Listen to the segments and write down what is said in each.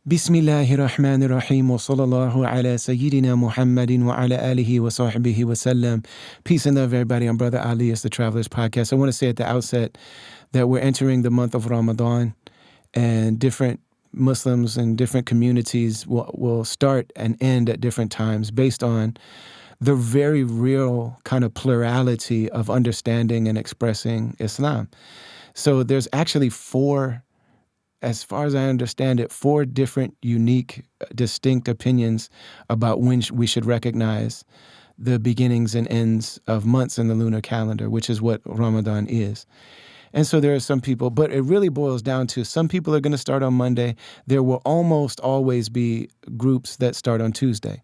Bismillahir Rahmanir Rahim wa sallallahu ala Sayyidina Muhammadin wa ala alihi wa sahbihi wa sallam. Peace and love, everybody. I'm Brother Ali. It's the Travelers Podcast. I want to say at the outset that we're entering the month of Ramadan, and different Muslims and different communities will start and end at different times based on the very real kind of plurality of understanding and expressing Islam. So there's actually as far as I understand it, four different, unique, distinct opinions about when we should recognize the beginnings and ends of months in the lunar calendar, which is what Ramadan is. And so there are some people, but it really boils down to some people are going to start on Monday. There will almost always be groups that start on Tuesday.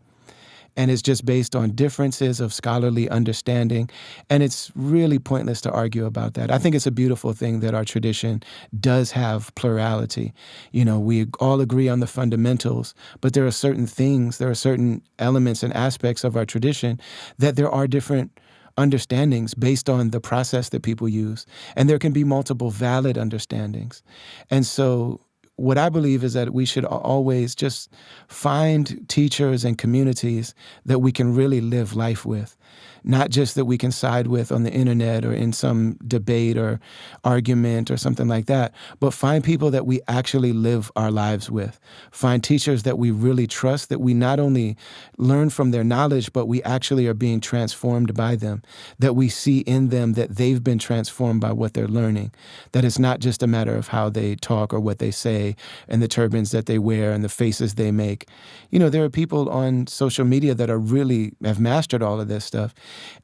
And it's just based on differences of scholarly understanding. And it's really pointless to argue about that. I think it's a beautiful thing that our tradition does have plurality. You know, we all agree on the fundamentals, but there are certain things, there are certain elements and aspects of our tradition that there are different understandings based on the process that people use. And there can be multiple valid understandings. And so what I believe is that we should always just find teachers and communities that we can really live life with, not just that we can side with on the internet or in some debate or argument or something like that, but find people that we actually live our lives with. Find teachers that we really trust, that we not only learn from their knowledge, but we actually are being transformed by them, that we see in them that they've been transformed by what they're learning, that it's not just a matter of how they talk or what they say and the turbans that they wear and the faces they make. You know, there are people on social media that have mastered all of this stuff,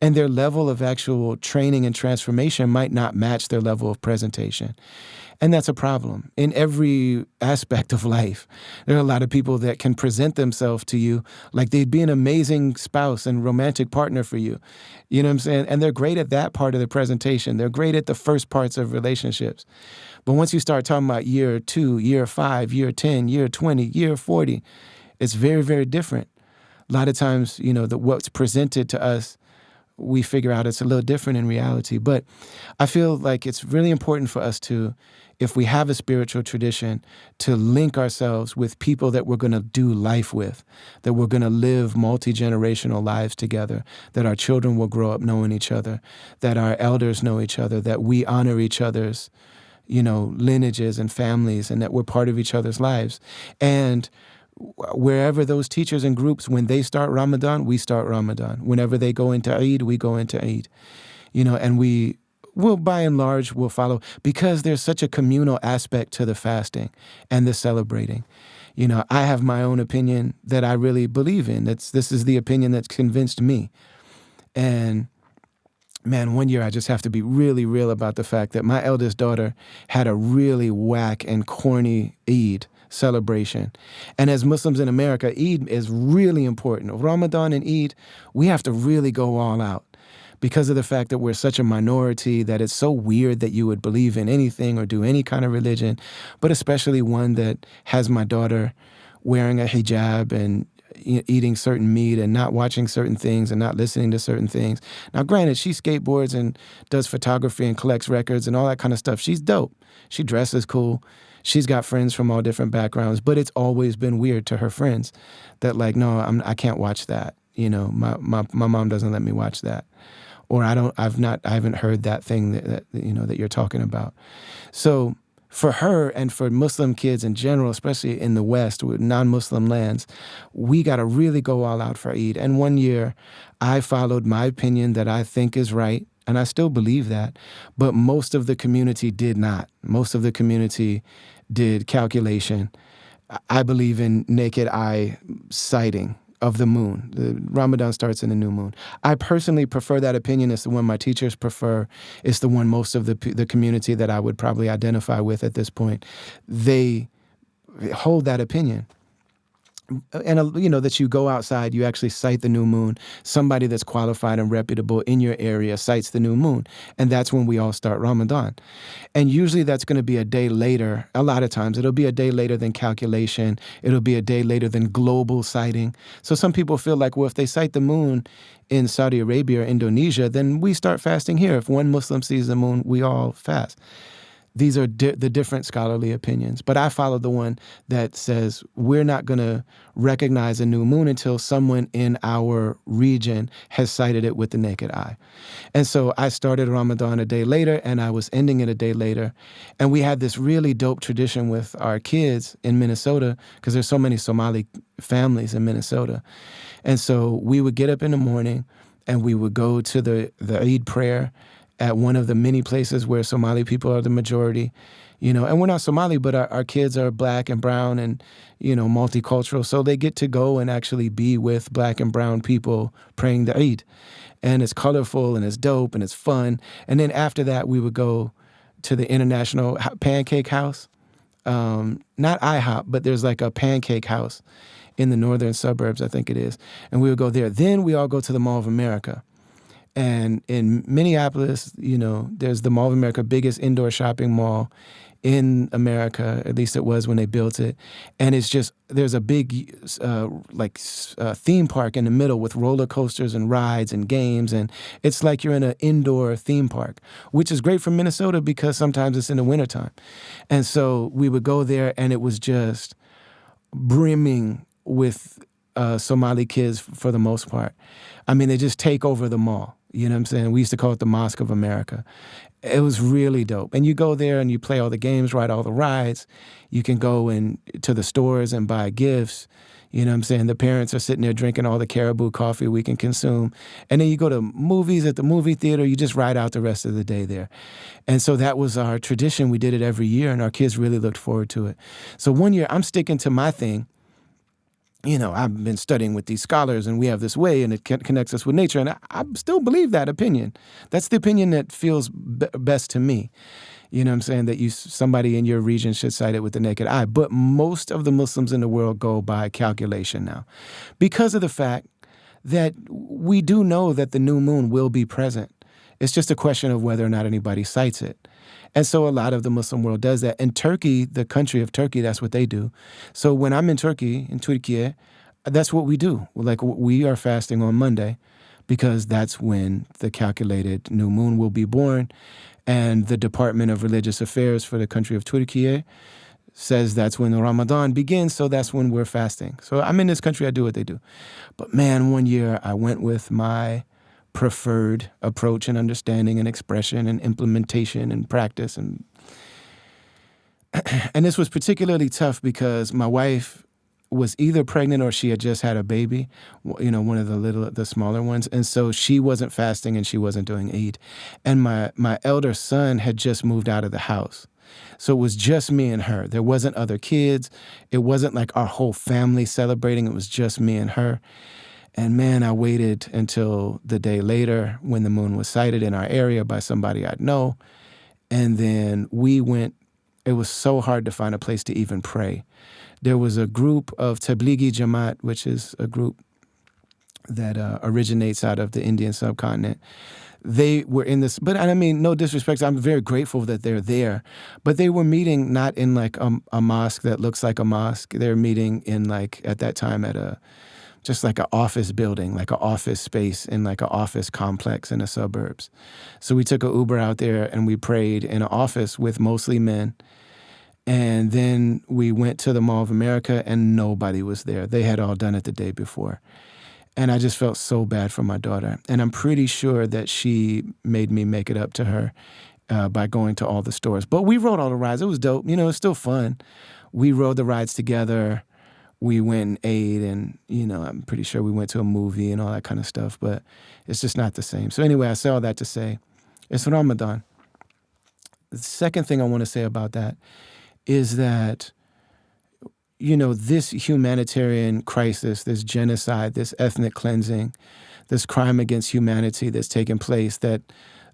and their level of actual training and transformation might not match their level of presentation. And that's a problem in every aspect of life. There are a lot of people that can present themselves to you like they'd be an amazing spouse and romantic partner for you. You know what I'm saying? And they're great at that part of the presentation. They're great at the first parts of relationships. But once you start talking about year 2, year 5, year 10, year 20, year 40, it's very, very different. A lot of times, you know, what's presented to us, we figure out it's a little different in reality. But I feel like it's really important for us to, if we have a spiritual tradition, to link ourselves with people that we're going to do life with, that we're going to live multi-generational lives together, that our children will grow up knowing each other, that our elders know each other, that we honor each other's, you know, lineages and families, and that we're part of each other's lives. And wherever those teachers and groups, when they start Ramadan, we start Ramadan. Whenever they go into Eid, we go into Eid. You know, and we will, by and large, will follow, because there's such a communal aspect to the fasting and the celebrating. You know, I have my own opinion that I really believe in. This is the opinion that's convinced me. And man, one year I just have to be really real about the fact that my eldest daughter had a really whack and corny Eid celebration. And as Muslims in America, Eid is really important. Ramadan and Eid, we have to really go all out because of the fact that we're such a minority, that it's so weird that you would believe in anything or do any kind of religion, but especially one that has my daughter wearing a hijab and eating certain meat and not watching certain things and not listening to certain things. Now, granted, she skateboards and does photography and collects records and all that kind of stuff. She's dope. She dresses cool. She's got friends from all different backgrounds, but it's always been weird to her friends that, like, no, I can't watch that. You know, my mom doesn't let me watch that. Or I haven't heard that thing that you know, that you're talking about. So for her and for Muslim kids in general, especially in the West with non-Muslim lands, we got to really go all out for Eid. And one year I followed my opinion that I think is right, and I still believe that, but most of the community did not. Most of the community did calculation. I believe in naked eye sighting of the moon. The Ramadan starts in the new moon. I personally prefer that opinion. It's the one my teachers prefer. It's the one most of the community that I would probably identify with at this point, they hold that opinion. And, you know, that you go outside, you actually sight the new moon. Somebody that's qualified and reputable in your area sights the new moon. And that's when we all start Ramadan. And usually that's going to be a day later. A lot of times it'll be a day later than calculation. It'll be a day later than global sighting. So some people feel like, well, if they sight the moon in Saudi Arabia or Indonesia, then we start fasting here. If one Muslim sees the moon, we all fast. These are the different scholarly opinions. But I follow the one that says we're not going to recognize a new moon until someone in our region has sighted it with the naked eye. And so I started Ramadan a day later, and I was ending it a day later. And we had this really dope tradition with our kids in Minnesota, because there's so many Somali families in Minnesota. And so we would get up in the morning, and we would go to the Eid prayer at one of the many places where Somali people are the majority, and we're not Somali, but our kids are black and brown and, multicultural. So they get to go and actually be with black and brown people praying the Eid. And it's colorful and it's dope and it's fun. And then after that, we would go to the International Pancake House. Not IHOP, but there's like a pancake house in the northern suburbs, I think it is. And we would go there. Then we all go to the Mall of America. And in Minneapolis, there's the Mall of America, biggest indoor shopping mall in America. At least it was when they built it. And it's just, there's a big theme park in the middle with roller coasters and rides and games. And it's like you're in an indoor theme park, which is great for Minnesota because sometimes it's in the wintertime. And so we would go there, and it was just brimming with Somali kids for the most part. I mean, they just take over the mall. You know what I'm saying? We used to call it the Mosque of America. It was really dope. And you go there and you play all the games, ride all the rides. You can go to the stores and buy gifts. You know what I'm saying? The parents are sitting there drinking all the Caribou coffee we can consume. And then you go to movies at the movie theater. You just ride out the rest of the day there. And so that was our tradition. We did it every year, and our kids really looked forward to it. So one year, I'm sticking to my thing. I've been studying with these scholars, and we have this way, and it connects us with nature. And I still believe that opinion. That's the opinion that feels best to me. You know what I'm saying? That somebody in your region should sight it with the naked eye. But most of the Muslims in the world go by calculation now, because of the fact that we do know that the new moon will be present. It's just a question of whether or not anybody sights it. And so a lot of the Muslim world does that. And Turkey, the country of Turkey, that's what they do. So when I'm in Turkey, in Turkey, that's what we do. Like, we are fasting on Monday because that's when the calculated new moon will be born. And the Department of Religious Affairs for the country of Turkey says that's when the Ramadan begins, so that's when we're fasting. So I'm in this country, I do what they do. But man, one year I went with my preferred approach and understanding and expression and implementation and practice. And this was particularly tough because my wife was either pregnant or she had just had a baby, one of the smaller ones. And so she wasn't fasting and she wasn't doing Eid. And my elder son had just moved out of the house. So it was just me and her. There wasn't other kids. It wasn't like our whole family celebrating. It was just me and her. And man, I waited until the day later when the moon was sighted in our area by somebody I'd know. And then we went. It was so hard to find a place to even pray. There was a group of Tablighi Jamaat, which is a group that originates out of the Indian subcontinent. They were in this, but I mean, no disrespect, I'm very grateful that they're there. But they were meeting not in like a mosque that looks like a mosque. They're meeting in at that time at just like an office building, like an office space in like an office complex in the suburbs. So we took an Uber out there and we prayed in an office with mostly men. And then we went to the Mall of America and nobody was there. They had all done it the day before. And I just felt so bad for my daughter. And I'm pretty sure that she made me make it up to her by going to all the stores. But we rode all the rides. It was dope. It's still fun. We rode the rides together. We went and ate, and, I'm pretty sure we went to a movie and all that kind of stuff, but it's just not the same. So anyway, I say all that to say it's Ramadan. The second thing I want to say about that is that, this humanitarian crisis, this genocide, this ethnic cleansing, this crime against humanity that's taken place, that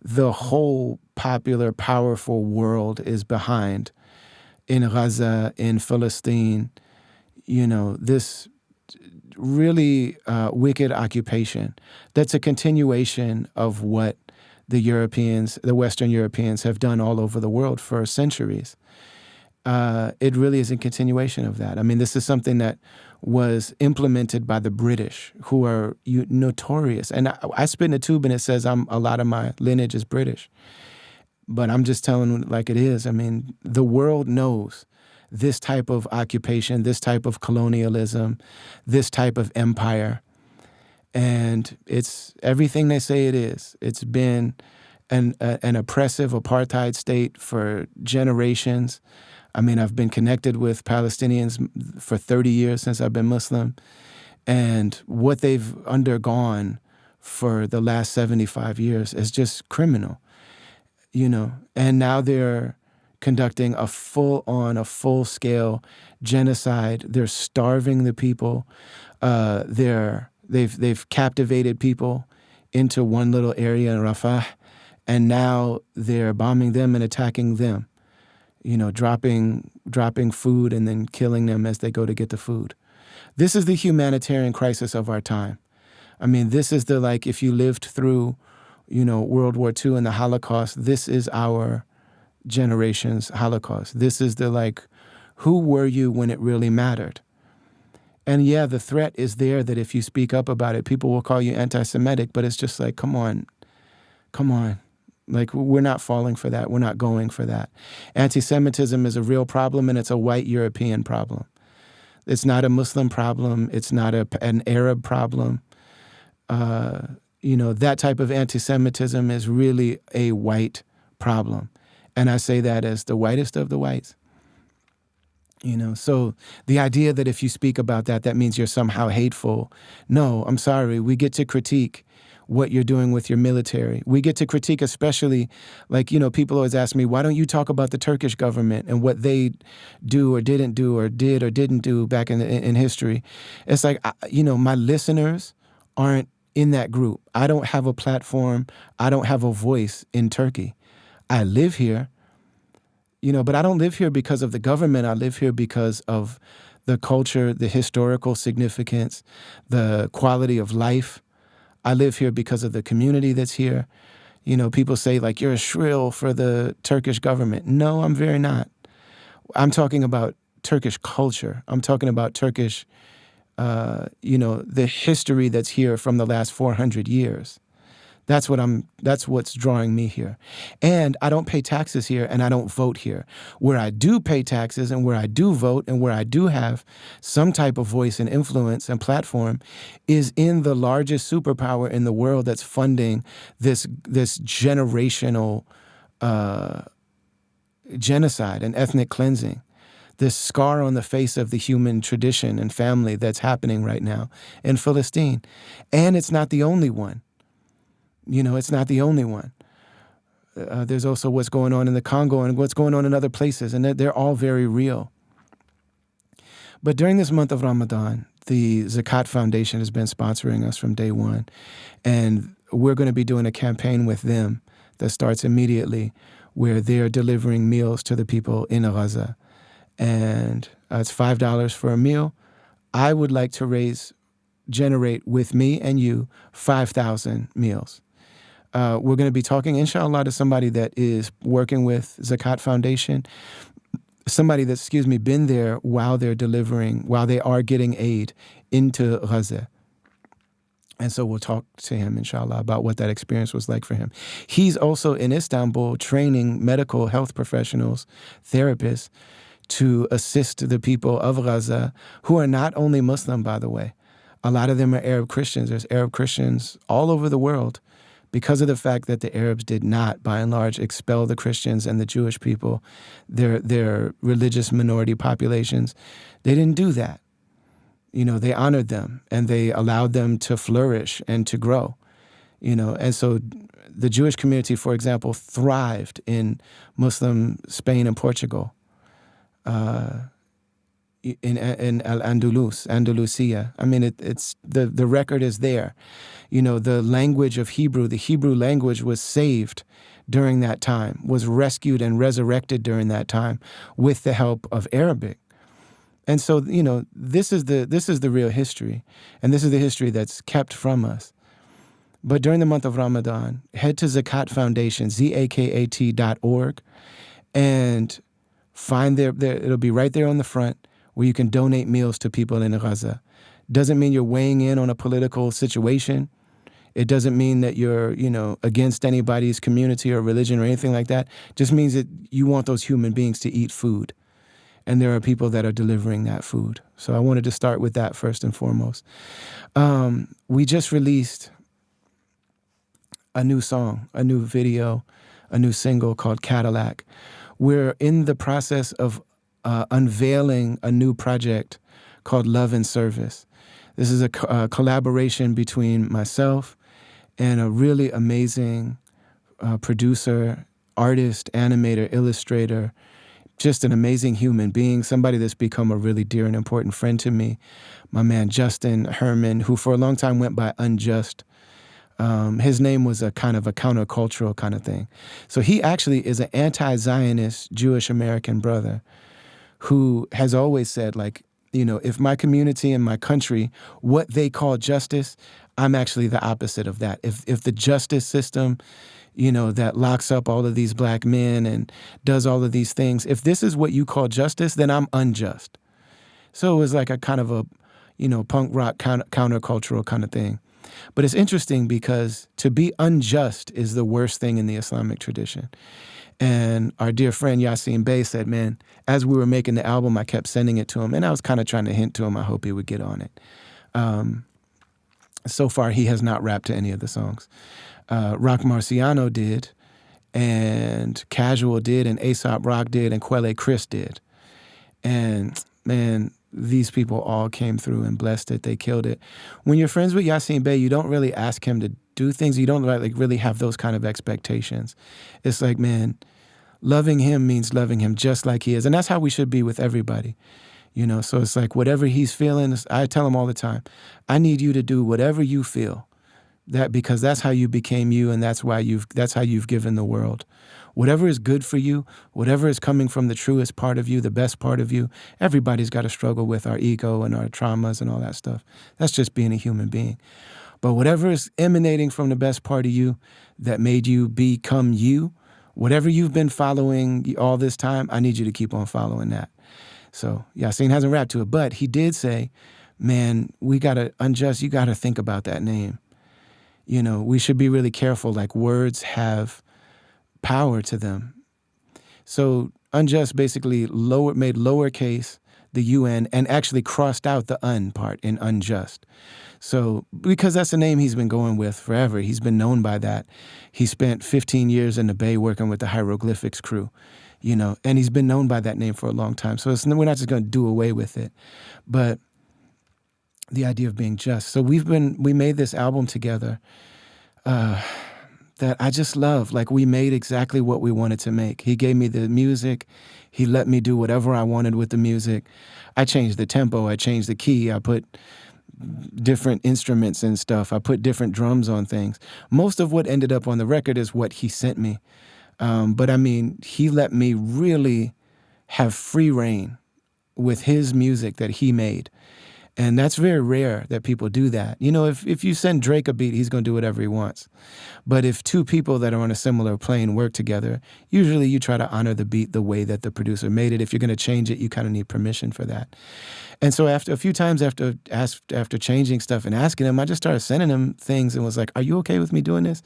the whole popular, powerful world is behind in Gaza, in Palestine, this really wicked occupation that's a continuation of what the Western Europeans have done all over the world for centuries. It really is a continuation of that. I mean, this is something that was implemented by the British, who are notorious. And I spit in a tube and it says a lot of my lineage is British. But I'm just telling it like it is. I mean, the world knows this type of occupation, this type of colonialism, this type of empire. And it's everything they say it is. It's been an oppressive apartheid state for generations. I mean, I've been connected with Palestinians for 30 years since I've been Muslim. And what they've undergone for the last 75 years is just criminal, And now they're conducting a full-scale genocide. They're starving the people. They've captivated people into one little area in Rafah, and now they're bombing them and attacking them. Dropping food and then killing them as they go to get the food. This is the humanitarian crisis of our time. I mean, this is if you lived through, World War II and the Holocaust, this is our generation's Holocaust. This is who were you when it really mattered? And yeah, the threat is there that if you speak up about it, people will call you anti-Semitic, but it's just come on. We're not falling for that. We're not going for that. Anti-Semitism is a real problem, and it's a white European problem. It's not a Muslim problem. It's not an Arab problem. That type of anti-Semitism is really a white problem. And I say that as the whitest of the whites. So the idea that if you speak about that, that means you're somehow hateful. No, I'm sorry. We get to critique what you're doing with your military. We get to critique especially, people always ask me, why don't you talk about the Turkish government and what they do or didn't do or did or didn't do back in history? It's my listeners aren't in that group. I don't have a platform. I don't have a voice in Turkey. I live here, but I don't live here because of the government. I live here because of the culture, the historical significance, the quality of life. I live here because of the community that's here. People say you're a shrill for the Turkish government. No, I'm very not. I'm talking about Turkish culture. I'm talking about Turkish, the history that's here from the last 400 years. That's what's drawing me here. And I don't pay taxes here, and I don't vote here. Where I do pay taxes and where I do vote and where I do have some type of voice and influence and platform is in the largest superpower in the world that's funding this generational genocide and ethnic cleansing, this scar on the face of the human tradition and family that's happening right now in Palestine. And it's not the only one. It's not the only one. There's also what's going on in the Congo and what's going on in other places, and they're all very real. But during this month of Ramadan, the Zakat Foundation has been sponsoring us from day one, and we're going to be doing a campaign with them that starts immediately where they're delivering meals to the people in Gaza. And it's $5 for a meal. I would like to generate with me and you 5,000 meals. We're going to be talking, inshallah, to somebody that is working with Zakat Foundation, somebody that's, been there while they are getting aid into Gaza. And so we'll talk to him, inshallah, about what that experience was like for him. He's also in Istanbul training medical health professionals, therapists, to assist the people of Gaza, who are not only Muslim, by the way. A lot of them are Arab Christians. There's Arab Christians all over the world because of the fact that the Arabs did not, by and large, expel the Christians and the Jewish people, their religious minority populations. They didn't do that. They honored them and they allowed them to flourish and to grow. And so the Jewish community, for example, thrived in Muslim Spain and Portugal. In Andalusia. I mean, it's the record is there. The language of Hebrew, the Hebrew language was saved during that time, was rescued and resurrected during that time with the help of Arabic. And so, this is the real history, and this is the history that's kept from us. But during the month of Ramadan, head to Zakat Foundation, zakat.org, and find it'll be right there on the front, where you can donate meals to people in Gaza. Doesn't mean you're weighing in on a political situation. It doesn't mean that you're, against anybody's community or religion or anything like that. It just means that you want those human beings to eat food. And there are people that are delivering that food. So I wanted to start with that first and foremost. We just released a new song, a new video, a new single called Cadillac. We're in the process of unveiling a new project called Love and Service. This is a collaboration between myself and a really amazing producer, artist, animator, illustrator, just an amazing human being, somebody that's become a really dear and important friend to me. My man, Justin Herman, who for a long time went by Unjust. His name was a kind of a countercultural kind of thing. So he actually is an anti-Zionist Jewish American brother who has always said, like, if my community and my country, what they call justice, I'm actually the opposite of that. If the justice system, that locks up all of these black men and does all of these things, if this is what you call justice, then I'm unjust. So it was like a kind of a, punk rock countercultural kind of thing. But it's interesting because to be unjust is the worst thing in the Islamic tradition. And our dear friend Yassine Bey said, man, as we were making the album, I kept sending it to him. And I was kind of trying to hint to him, I hope he would get on it. So far, he has not rapped to any of the songs. Rock Marciano did, and Casual did, and Aesop Rock did, and Quelle Chris did. And man, these people all came through and blessed it. They killed it. When you're friends with Yassine Bey, you don't really ask him to do things. You don't like really have those kind of expectations. It's like, man, loving him means loving him just like he is. And that's how we should be with everybody. So it's like whatever he's feeling, I tell him all the time, I need you to do whatever you feel. That because that's how you became you, and that's how you've given the world. Whatever is good for you, whatever is coming from the truest part of you, the best part of you, everybody's got to struggle with our ego and our traumas and all that stuff. That's just being a human being. But whatever is emanating from the best part of you that made you become you, whatever you've been following all this time, I need you to keep on following that. So Yassine hasn't rapped to it, but he did say, man, you got to think about that name. We should be really careful, like words have power to them. So Unjust basically made lowercase the UN and actually crossed out the un part in Unjust. So because that's the name he's been going with forever. He's been known by that. He spent 15 years in the Bay working with the hieroglyphics crew, and he's been known by that name for a long time. So we're not just going to do away with it. But the idea of being just. So we made this album together that I just love. Like, we made exactly what we wanted to make. He gave me the music. He let me do whatever I wanted with the music. I changed the tempo. I changed the key. I put different instruments and stuff. I put different drums on things. Most of what ended up on the record is what he sent me. But I mean, he let me really have free reign with his music that he made. And that's very rare that people do that. If you send Drake a beat, he's going to do whatever he wants. But if two people that are on a similar plane work together, usually you try to honor the beat the way that the producer made it. If you're going to change it, you kind of need permission for that. And so after changing stuff and asking him, I just started sending him things and was like, are you okay with me doing this?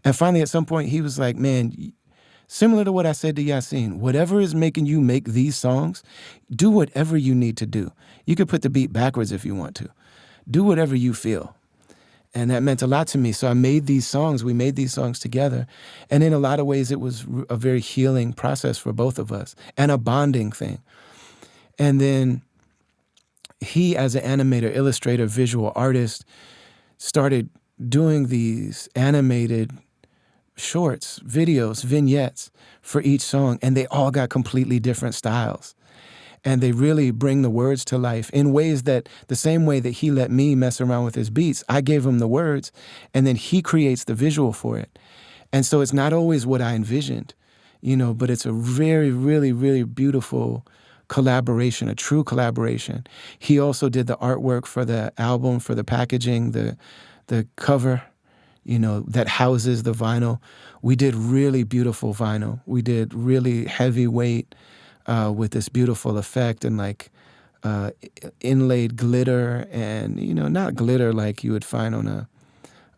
And finally, at some point, he was like, man, similar to what I said to Yassine, whatever is making you make these songs, do whatever you need to do. You could put the beat backwards if you want to. Do whatever you feel. And that meant a lot to me. So I made these songs. We made these songs together. And in a lot of ways, it was a very healing process for both of us and a bonding thing. And then he, as an animator, illustrator, visual artist, started doing these animated shorts, videos, vignettes for each song, and they all got completely different styles. And they really bring the words to life in ways that the same way that he let me mess around with his beats, I gave him the words, and then he creates the visual for it. And so it's not always what I envisioned, but it's a very, really, really beautiful collaboration, a true collaboration. He also did the artwork for the album, for the packaging, the cover, that houses the vinyl. We did really beautiful vinyl. We did really heavyweight with this beautiful effect and inlaid glitter and, not glitter like you would find on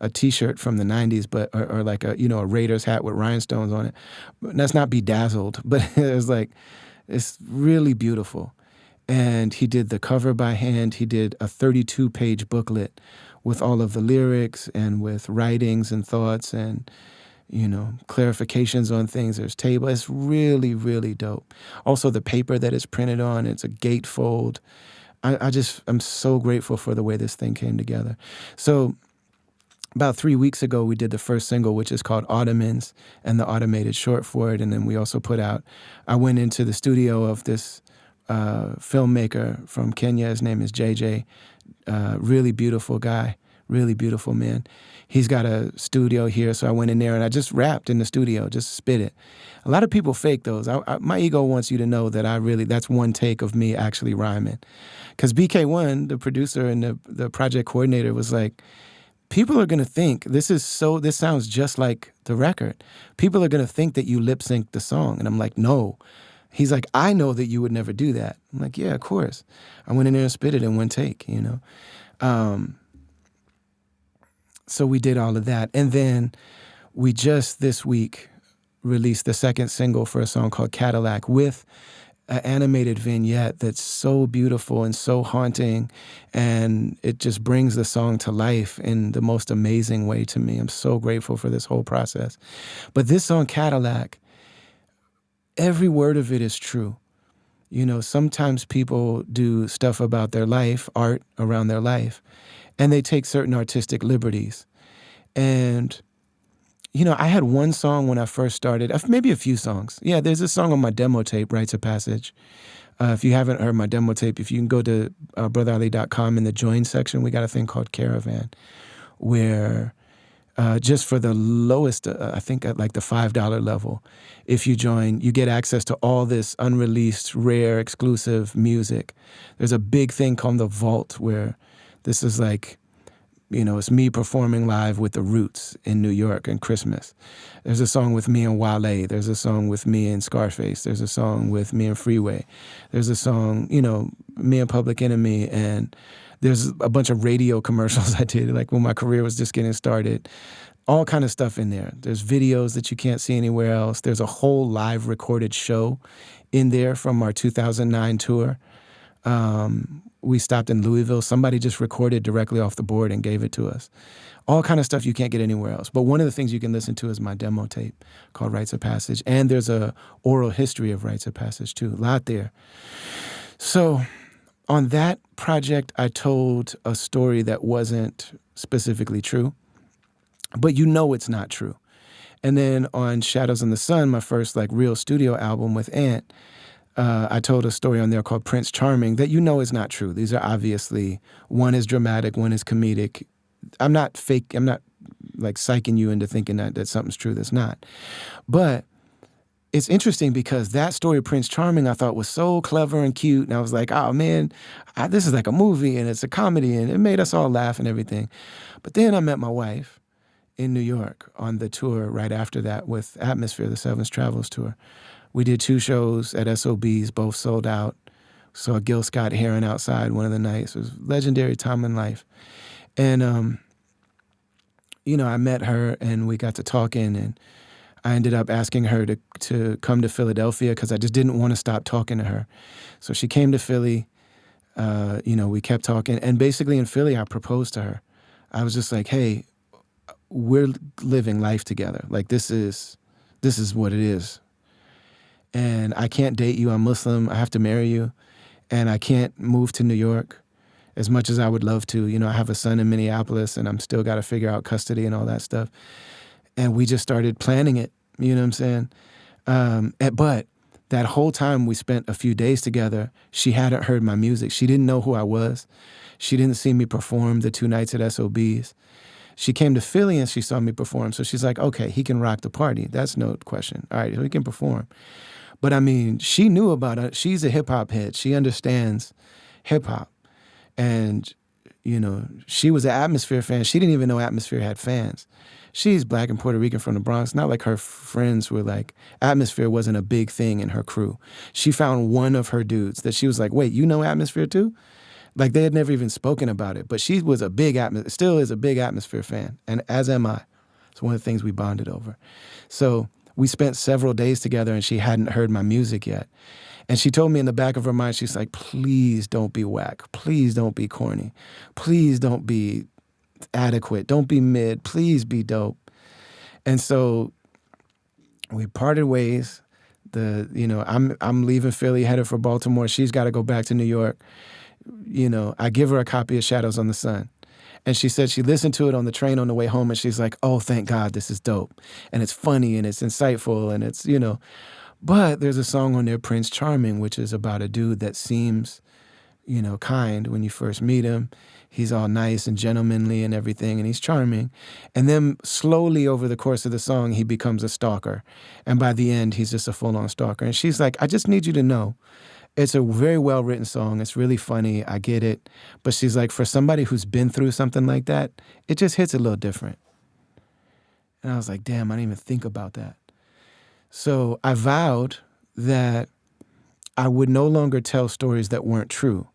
a T-shirt from the '90s, but or like a Raiders hat with rhinestones on it. But that's not bedazzled, but it was like it's really beautiful. And he did the cover by hand. He did a 32-page booklet with all of the lyrics and with writings and thoughts and clarifications on things. There's table. It's really, really dope. Also, the paper that it's printed on, it's a gatefold. I'm so grateful for the way this thing came together. So about 3 weeks ago, we did the first single, which is called Ottomans, and the automated short for it. And then we also I went into the studio of this filmmaker from Kenya. His name is JJ. Really beautiful guy, really beautiful man. He's got a studio here, so I went in there and I just rapped in the studio, just spit it. A lot of people fake those. My ego wants you to know that that's one take of me actually rhyming. Because BK1, the producer and the project coordinator, was like, people are going to think this sounds just like the record. People are going to think that you lip sync the song. And I'm like, no. He's like, I know that you would never do that. I'm like, yeah, of course. I went in there and spit it in one take, So we did all of that. And then we just this week released the second single for a song called Cadillac with an animated vignette that's so beautiful and so haunting. And it just brings the song to life in the most amazing way to me. I'm so grateful for this whole process. But this song, Cadillac, every word of it is true. Sometimes people do stuff about their life, art around their life, and they take certain artistic liberties. And, I had one song when I first started, maybe a few songs. Yeah, there's a song on my demo tape, Rites of Passage. If you haven't heard my demo tape, if you can go to brotherali.com in the join section, we got a thing called Caravan, where just for the lowest, I think at like the $5 level, if you join, you get access to all this unreleased, rare, exclusive music. There's a big thing called The Vault, where this is like, it's me performing live with the Roots in New York and Christmas. There's a song with me and Wale. There's a song with me and Scarface. There's a song with me and Freeway. There's a song, me and Public Enemy. And there's a bunch of radio commercials I did, like when my career was just getting started. All kind of stuff in there. There's videos that you can't see anywhere else. There's a whole live recorded show in there from our 2009 tour. We stopped in Louisville. Somebody just recorded directly off the board and gave it to us. All kind of stuff you can't get anywhere else. But one of the things you can listen to is my demo tape called Rites of Passage. And there's a oral history of Rites of Passage too. A lot there. So on that project, I told a story that wasn't specifically true, but it's not true. And then on Shadows in the Sun, my first real studio album with Ant, I told a story on there called Prince Charming that is not true. These are obviously, one is dramatic, one is comedic. I'm not fake. I'm not psyching you into thinking that something's true that's not. But it's interesting because that story of Prince Charming I thought was so clever and cute. And I was like, oh man, this is like a movie and it's a comedy and it made us all laugh and everything. But then I met my wife in New York on the tour right after that with Atmosphere, the Sevens Travels tour. We did 2 shows at SOBs, both sold out. Saw Gil Scott-Heron outside one of the nights. It was a legendary time in life. And, I met her and we got to talking and I ended up asking her to come to Philadelphia because I just didn't want to stop talking to her. So she came to Philly. We kept talking. And basically in Philly, I proposed to her. I was just like, hey, we're living life together. This is what it is. And I can't date you. I'm Muslim. I have to marry you. And I can't move to New York as much as I would love to. I have a son in Minneapolis and I'm still got to figure out custody and all that stuff. And we just started planning it. You know what I'm saying? But that whole time we spent a few days together, she hadn't heard my music. She didn't know who I was. She didn't see me perform the 2 nights at SOBs. She came to Philly and she saw me perform. So she's like, okay, he can rock the party. That's no question. All right, so he can perform. But I mean, she knew about it. She's a hip hop head. She understands hip hop. And, she was an Atmosphere fan. She didn't even know Atmosphere had fans. She's Black and Puerto Rican from the Bronx. Not like her friends were Atmosphere wasn't a big thing in her crew. She found one of her dudes that she was like, wait, you know Atmosphere too? Like they had never even spoken about it, but she was still is a big Atmosphere fan, and as am I. It's one of the things we bonded over. So we spent several days together, and she hadn't heard my music yet. And she told me in the back of her mind, she's like, please don't be whack. Please don't be corny. Please don't be adequate. Don't be mid. Please be dope. And so we parted ways. I'm leaving Philly, headed for Baltimore. She's got to go back to New York. I give her a copy of Shadows on the Sun. And she said she listened to it on the train on the way home, and she's like, oh, thank God, this is dope. And it's funny, and it's insightful, and it's, But there's a song on there, Prince Charming, which is about a dude that seems, kind when you first meet him. He's all nice and gentlemanly and everything, and he's charming. And then slowly over the course of the song, he becomes a stalker. And by the end, he's just a full-on stalker. And she's like, I just need you to know, it's a very well-written song. It's really funny. I get it. But she's like, for somebody who's been through something like that, it just hits a little different. And I was like, damn, I didn't even think about that. So I vowed that I would no longer tell stories that weren't true.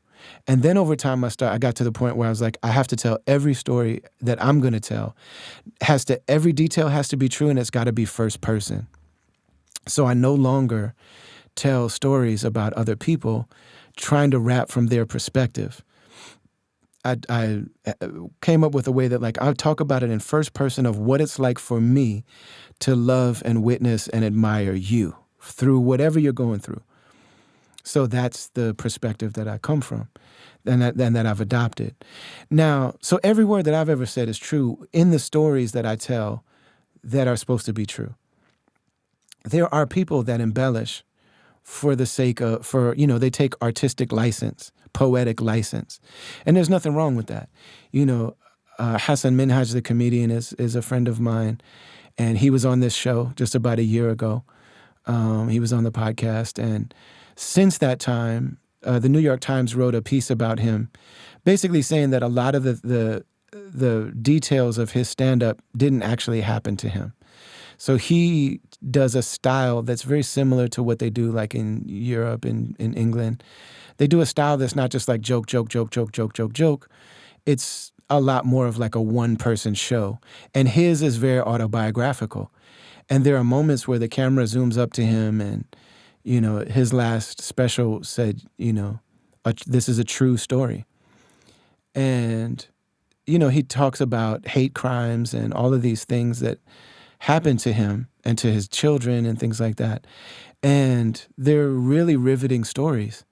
And then over time, I got to the point where I was like, I have to tell every story that I'm going to tell. Every detail has to be true, and it's got to be first person. So I no longer tell stories about other people trying to rap from their perspective. I came up with a way that I'll talk about it in first person of what it's like for me to love and witness and admire you through whatever you're going through. So that's the perspective that I come from and that I've adopted. Now, so every word that I've ever said is true in the stories that I tell that are supposed to be true. There are people that embellish for the sake of, they take artistic license, poetic license. And there's nothing wrong with that. Hassan Minhaj, the comedian, is a friend of mine. And he was on this show just about a year ago. He was on the podcast. And since that time, the New York Times wrote a piece about him, basically saying that a lot of the details of his stand-up didn't actually happen to him. So he does a style that's very similar to what they do like in Europe and in England. They do a style that's not just like joke, joke, joke, joke, joke, joke, joke. It's a lot more of like a one-person show. And his is very autobiographical. And there are moments where the camera zooms up to him and, his last special said, this is a true story. And, he talks about hate crimes and all of these things that happened to him and to his children and things like that. And they're really riveting stories.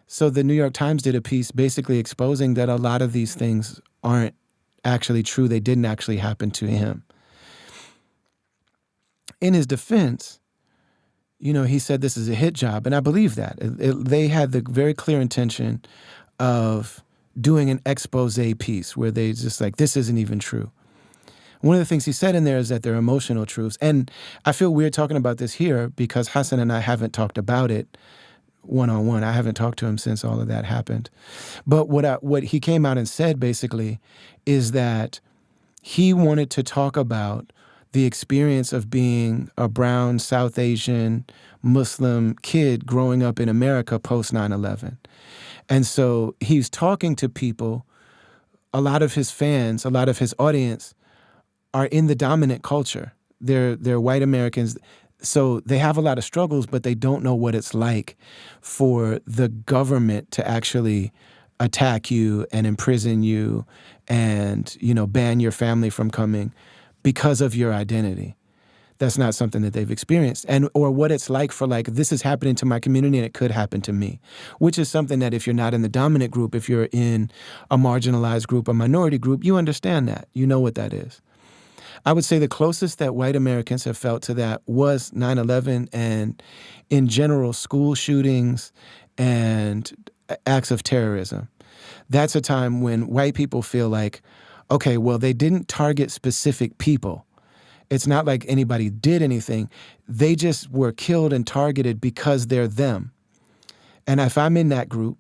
So the New York Times did a piece basically exposing that a lot of these things aren't actually true. They didn't actually happen to him. In his defense, he said this is a hit job, and I believe that. They had the very clear intention of doing an expose piece where they just like, this isn't even true. One of the things he said in there is that they're emotional truths. And I feel weird talking about this here because Hassan and I haven't talked about it one-on-one. I haven't talked to him since all of that happened. But what he came out and said basically is that he wanted to talk about the experience of being a brown South Asian Muslim kid growing up in America post 9/11. And so he's talking to people, a lot of his fans, a lot of his audience are in the dominant culture. They're white Americans. So they have a lot of struggles, but they don't know what it's like for the government to actually attack you and imprison you and, ban your family from coming because of your identity. That's not something that they've experienced. Or what it's like for this is happening to my community and it could happen to me, which is something that if you're not in the dominant group, if you're in a marginalized group, a minority group, you understand that. You know what that is. I would say the closest that white Americans have felt to that was 9/11 and, in general, school shootings and acts of terrorism. That's a time when white people feel like, okay, well, they didn't target specific people. It's not like anybody did anything. They just were killed and targeted because they're them. And if I'm in that group,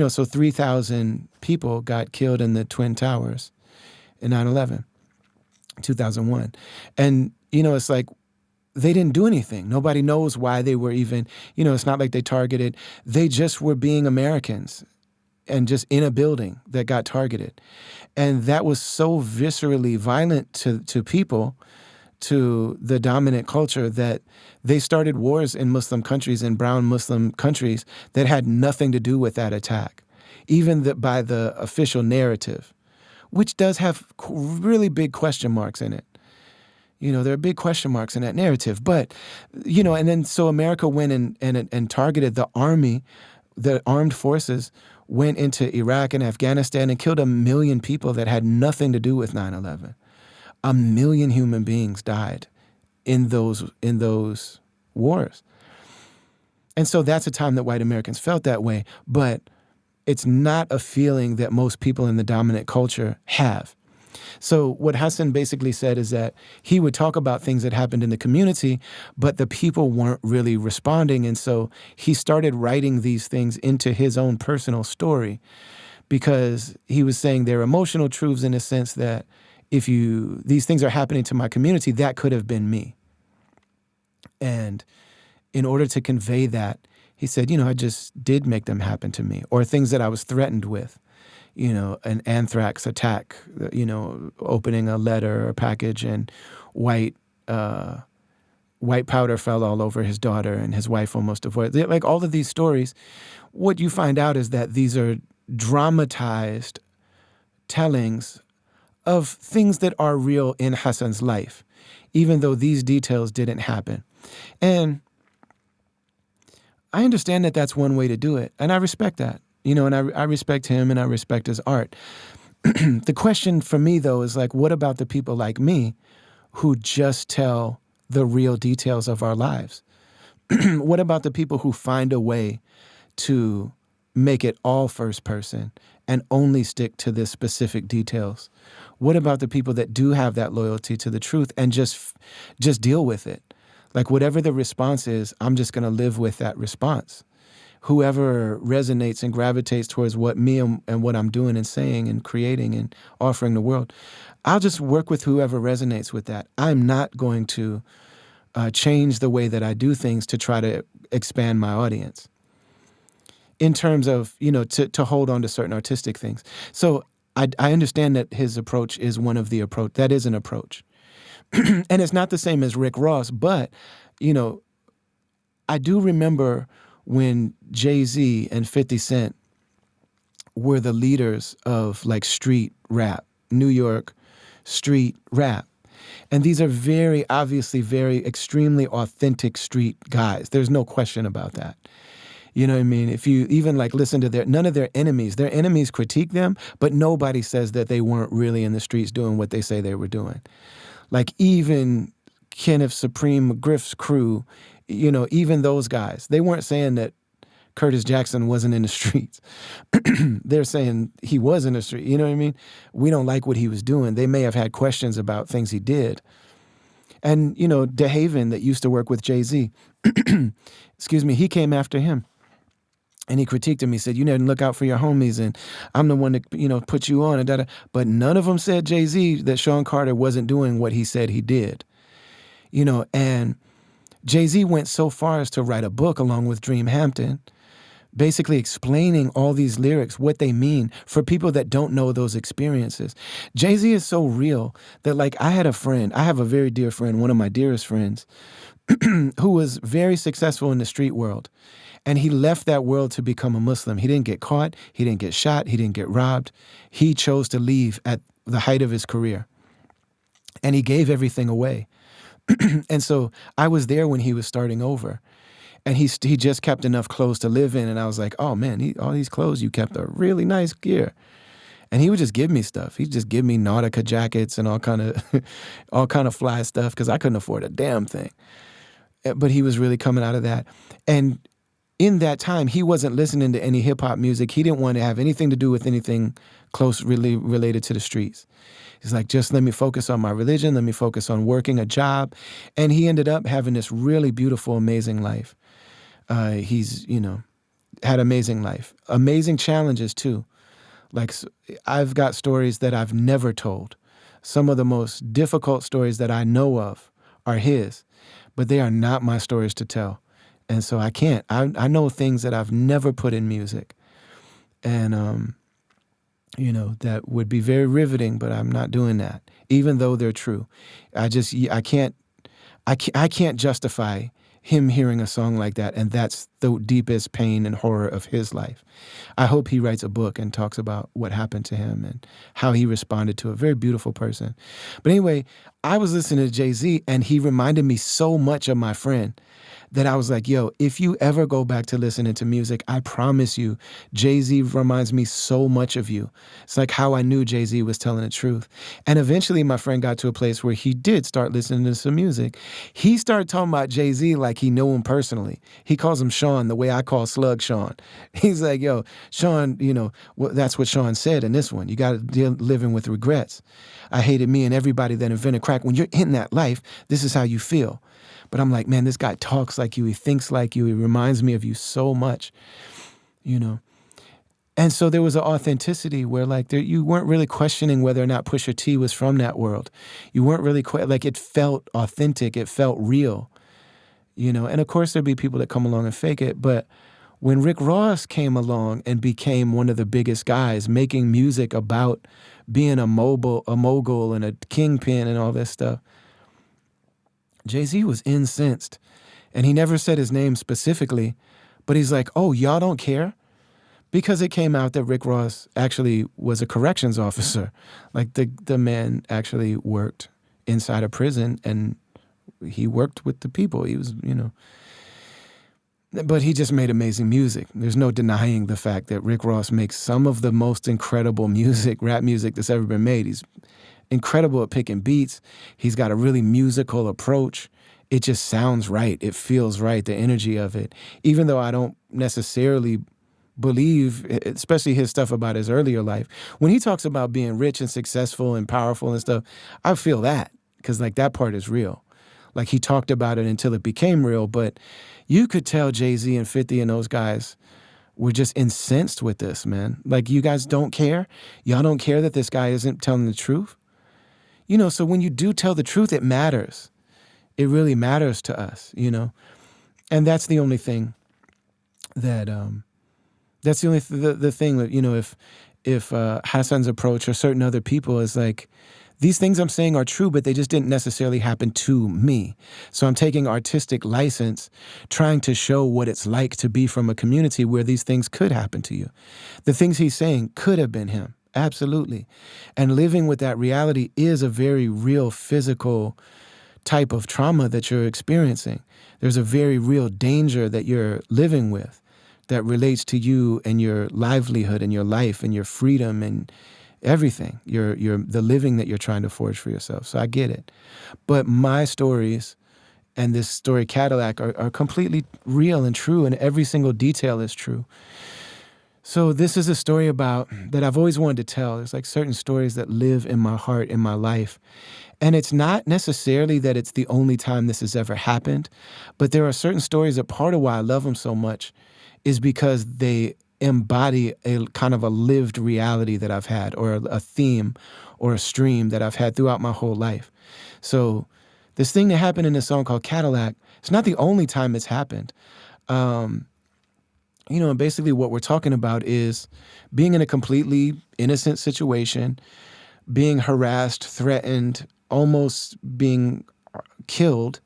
so 3,000 people got killed in the Twin Towers in 9/11. 2001. And, it's like they didn't do anything. Nobody knows why they were even, it's not like they targeted. They just were being Americans. and just in a building that got targeted. And that was so viscerally violent to people, to the dominant culture, that they started wars in Muslim countries, in brown Muslim countries, that had nothing to do with that attack, even by the official narrative, which does have really big question marks in it. There are big question marks in that narrative. But, and then so America went and targeted the army, the armed forces went into Iraq and Afghanistan and killed 1 million people that had nothing to do with 9/11. 1 million human beings died in those wars. And so that's a time that white Americans felt that way. But it's not a feeling that most people in the dominant culture have. So what Hassan basically said is that he would talk about things that happened in the community, but the people weren't really responding. And so he started writing these things into his own personal story, because he was saying they're emotional truths in a sense that these things are happening to my community, that could have been me. And in order to convey that, he said, I just did make them happen to me, or things that I was threatened with. An anthrax attack, opening a letter or package and white powder fell all over his daughter and his wife almost avoided. Like all of these stories, what you find out is that these are dramatized tellings of things that are real in Hassan's life, even though these details didn't happen. And I understand that that's one way to do it, and I respect that. And I respect him and I respect his art. The question for me, though, is like, what about the people like me who just tell the real details of our lives? What about the people who find a way to make it all first person and only stick to the specific details? What about the people that do have that loyalty to the truth and just deal with it? Like whatever the response is, I'm just going to live with that response. Whoever resonates and gravitates towards what me and what I'm doing and saying and creating and offering the world, I'll just work with whoever resonates with that. I'm not going to change the way that I do things to try to expand my audience in terms of, to hold on to certain artistic things. So I understand that his approach is one of the approach. That is an approach. And it's not the same as Rick Ross, but, I do remember when Jay-Z and 50 Cent were the leaders of like street rap, New York street rap. And these are very obviously very extremely authentic street guys. There's no question about that. You know what I mean? If you even like listen to none of their enemies critique them, but nobody says that they weren't really in the streets doing what they say they were doing. Like even Kenneth Supreme McGriff's crew, even those guys, they weren't saying that Curtis Jackson wasn't in the streets. They're saying he was in the street. You know what I mean? We don't like what he was doing. They may have had questions about things he did. And, DeHaven that used to work with Jay-Z, excuse me, he came after him. And he critiqued him. He said, you didn't look out for your homies, and I'm the one that, put you on. And But none of them said Jay-Z that Sean Carter wasn't doing what he said he did. And Jay-Z went so far as to write a book along with Dream Hampton, basically explaining all these lyrics, what they mean for people that don't know those experiences. Jay-Z is so real that like I have a very dear friend, one of my dearest friends, who was very successful in the street world. And he left that world to become a Muslim. He didn't get caught. He didn't get shot. He didn't get robbed. He chose to leave at the height of his career. And he gave everything away. And so I was there when he was starting over. And he just kept enough clothes to live in. And I was like, oh, man, all these clothes you kept are really nice gear. And he would just give me stuff. He'd just give me Nautica jackets and all kind of fly stuff because I couldn't afford a damn thing. But he was really coming out of that. And in that time, he wasn't listening to any hip-hop music. He didn't want to have anything to do with anything close really related to the streets. He's like, just let me focus on my religion. Let me focus on working a job. And he ended up having this really beautiful, amazing life. He's, had amazing life. Amazing challenges, too. Like, I've got stories that I've never told. Some of the most difficult stories that I know of are his, but they are not my stories to tell. And so I can't. I know things that I've never put in music. And, that would be very riveting, but I'm not doing that, even though they're true. I can't justify him hearing a song like that, and that's the deepest pain and horror of his life. I hope he writes a book and talks about what happened to him and how he responded to a very beautiful person. But anyway, I was listening to Jay-Z, and he reminded me so much of my friend that I was like, yo, if you ever go back to listening to music, I promise you, Jay-Z reminds me so much of you. It's like how I knew Jay-Z was telling the truth. And eventually my friend got to a place where he did start listening to some music. He started talking about Jay-Z like he knew him personally. He calls him Sean the way I call Slug Sean. He's like, yo, Sean, that's what Sean said in this one. You got to deal living with regrets. I hated me and everybody that invented crack. When you're in that life, this is how you feel. But I'm like, man, this guy talks like you. He thinks like you. He reminds me of you so much, And so there was an authenticity where you weren't really questioning whether or not Pusha T was from that world. You weren't really, it felt authentic. It felt real, And of course there'd be people that come along and fake it. But when Rick Ross came along and became one of the biggest guys making music about being a mogul and a kingpin and all this stuff, Jay-Z was incensed, and he never said his name specifically, but he's like, oh, y'all don't care? Because it came out that Rick Ross actually was a corrections officer. Like the man actually worked inside a prison, and he worked with the people. He was, but he just made amazing music. There's no denying the fact that Rick Ross makes some of the most incredible music, rap music that's ever been made. He's incredible at picking beats. He's got a really musical approach. It just sounds right. It feels right, the energy of it. Even though I don't necessarily believe, especially his stuff about his earlier life, when he talks about being rich and successful and powerful and stuff, I feel that because that part is real. Like he talked about it until it became real, but you could tell Jay-Z and 50 and those guys were just incensed with this, man. Like, you guys don't care? Y'all don't care that this guy isn't telling the truth? So when you do tell the truth, it matters. It really matters to us, And that's the only thing that, that's the only the thing that, if Hassan's approach or certain other people is like, these things I'm saying are true, but they just didn't necessarily happen to me. So I'm taking artistic license, trying to show what it's like to be from a community where these things could happen to you. The things he's saying could have been him. Absolutely. And living with that reality is a very real physical type of trauma that you're experiencing. There's a very real danger that you're living with that relates to you and your livelihood and your life and your freedom and everything, the living that you're trying to forge for yourself. So I get it. But my stories and this story Cadillac are completely real and true, and every single detail is true. So this is a story that I've always wanted to tell. There's certain stories that live in my heart, in my life. And it's not necessarily that it's the only time this has ever happened, but there are certain stories that part of why I love them so much is because they embody a kind of a lived reality that I've had, or a theme or a stream that I've had throughout my whole life. So this thing that happened in this song called Cadillac, it's not the only time it's happened. And basically what we're talking about is being in a completely innocent situation, being harassed, threatened, almost being killed,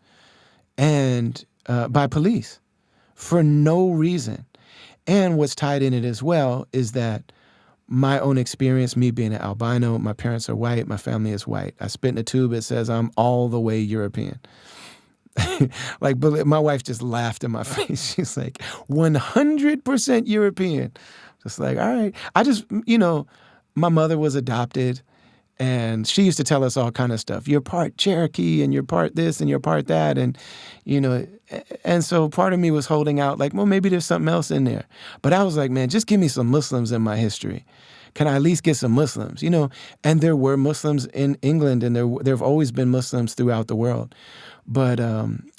and by police for no reason. And what's tied in it as well is that my own experience, me being an albino, my parents are white, my family is white. I spit in a tube, it says I'm all the way European. But my wife just laughed in my face. She's like, 100% European. Just like, all right. My mother was adopted, and she used to tell us all kind of stuff. You're part Cherokee, and you're part this, and you're part that. And so part of me was holding out like, well, maybe there's something else in there. But I was like, man, just give me some Muslims in my history. Can I at least get some Muslims? And there were Muslims in England, and there have always been Muslims throughout the world. But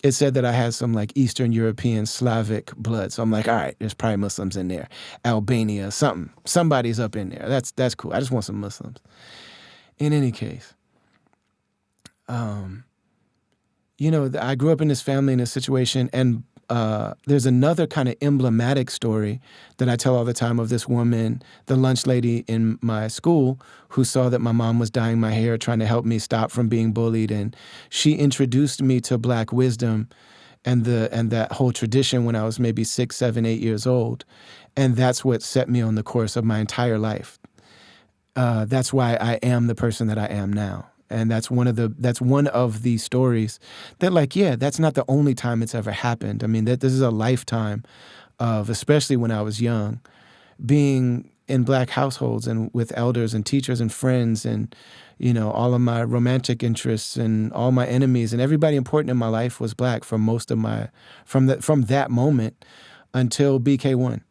it said that I had some Eastern European Slavic blood. So I'm like, all right, there's probably Muslims in there. Albania, something. Somebody's up in there. That's cool. I just want some Muslims. In any case, I grew up in this family, in this situation, and there's another kind of emblematic story that I tell all the time of this woman, the lunch lady in my school, who saw that my mom was dyeing my hair, trying to help me stop from being bullied. And she introduced me to Black wisdom and that whole tradition when I was maybe 6, 7, 8 years old. And that's what set me on the course of my entire life. That's why I am the person that I am now. And that's one of the stories that, like, yeah, that's not the only time it's ever happened. I mean, this is a lifetime of, especially when I was young, being in Black households and with elders and teachers and friends and, all of my romantic interests and all my enemies and everybody important in my life was Black for most of from that moment until BK1,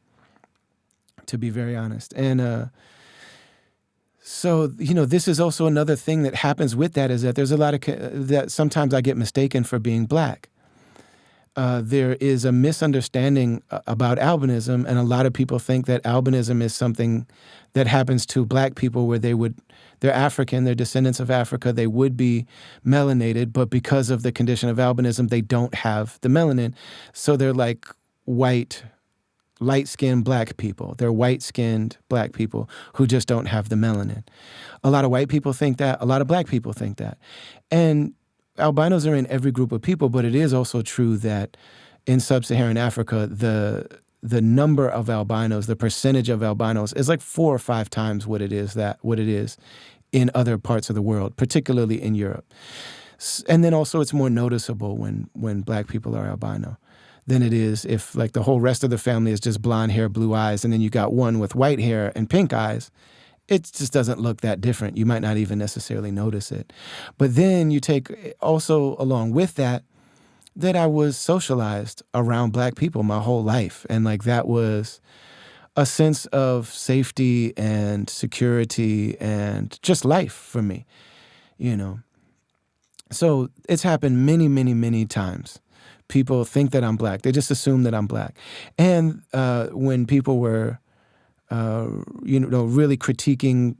to be very honest. And, so, this is also another thing that happens with that, is that there's a lot of that sometimes I get mistaken for being Black. There is a misunderstanding about albinism, and a lot of people think that albinism is something that happens to Black people where they're African, they're descendants of Africa, they would be melanated, but because of the condition of albinism, they don't have the melanin. So they're like white, light-skinned Black people. They're white-skinned Black people who just don't have the melanin. A lot of white people think that. A lot of Black people think that. And albinos are in every group of people, but it is also true that in sub-Saharan Africa, the number of albinos, the percentage of albinos is like 4 or 5 times what it is in other parts of the world, particularly in Europe. And then also it's more noticeable when Black people are albino than it is if, like, the whole rest of the family is just blonde hair, blue eyes, and then you got one with white hair and pink eyes. It just doesn't look that different. You might not even necessarily notice it. But then you take also along with that I was socialized around Black people my whole life. And, like, that was a sense of safety and security and just life for me, So it's happened many, many, many times. People think that I'm Black. They just assume that I'm Black. And when people were, really critiquing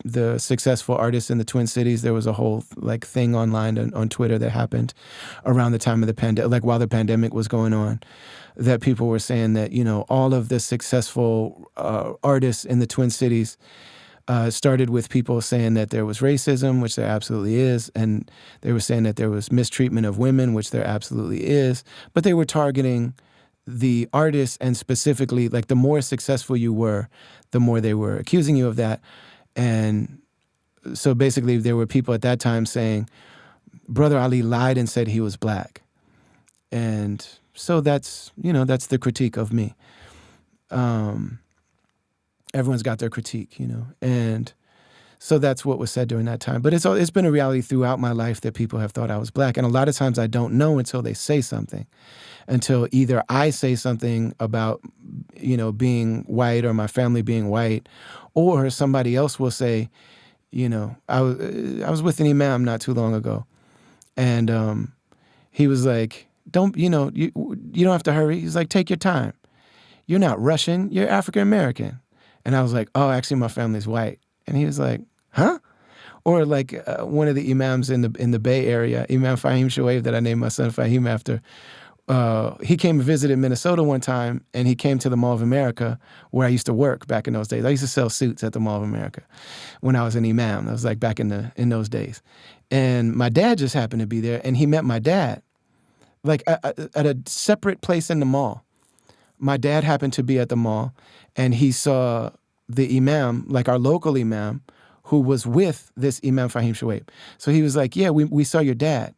the successful artists in the Twin Cities, there was a whole thing online on Twitter that happened around the time of the pandemic, while the pandemic was going on, that people were saying that all of the successful artists in the Twin Cities started with people saying that there was racism, which there absolutely is, and they were saying that there was mistreatment of women, which there absolutely is, but they were targeting the artists, and specifically, like, the more successful you were, the more they were accusing you of that. And so basically there were people at that time saying, Brother Ali lied and said he was Black. And so that's the critique of me. Everyone's got their critique, and so that's what was said during that time. But it's been a reality throughout my life that people have thought I was Black. And a lot of times I don't know until they say something, until either I say something about, being white or my family being white, or somebody else will say, I was with an imam not too long ago, and he was like, you don't have to hurry. He's like, take your time. You're not Russian, you're African American. And I was like, oh, actually, my family's white. And he was like, huh? Or like one of the imams in the Bay Area, Imam Fahim Shoaib, that I named my son Fahim after, he came and visited Minnesota one time, and he came to the Mall of America where I used to work back in those days. I used to sell suits at the Mall of America when I was an imam. That was like back in those days. And my dad just happened to be there, and he met my dad like at a separate place in the mall. My dad happened to be at the mall, and he saw the imam, like our local imam, who was with this Imam Fahim Shoaib. So he was like, yeah, we saw your dad.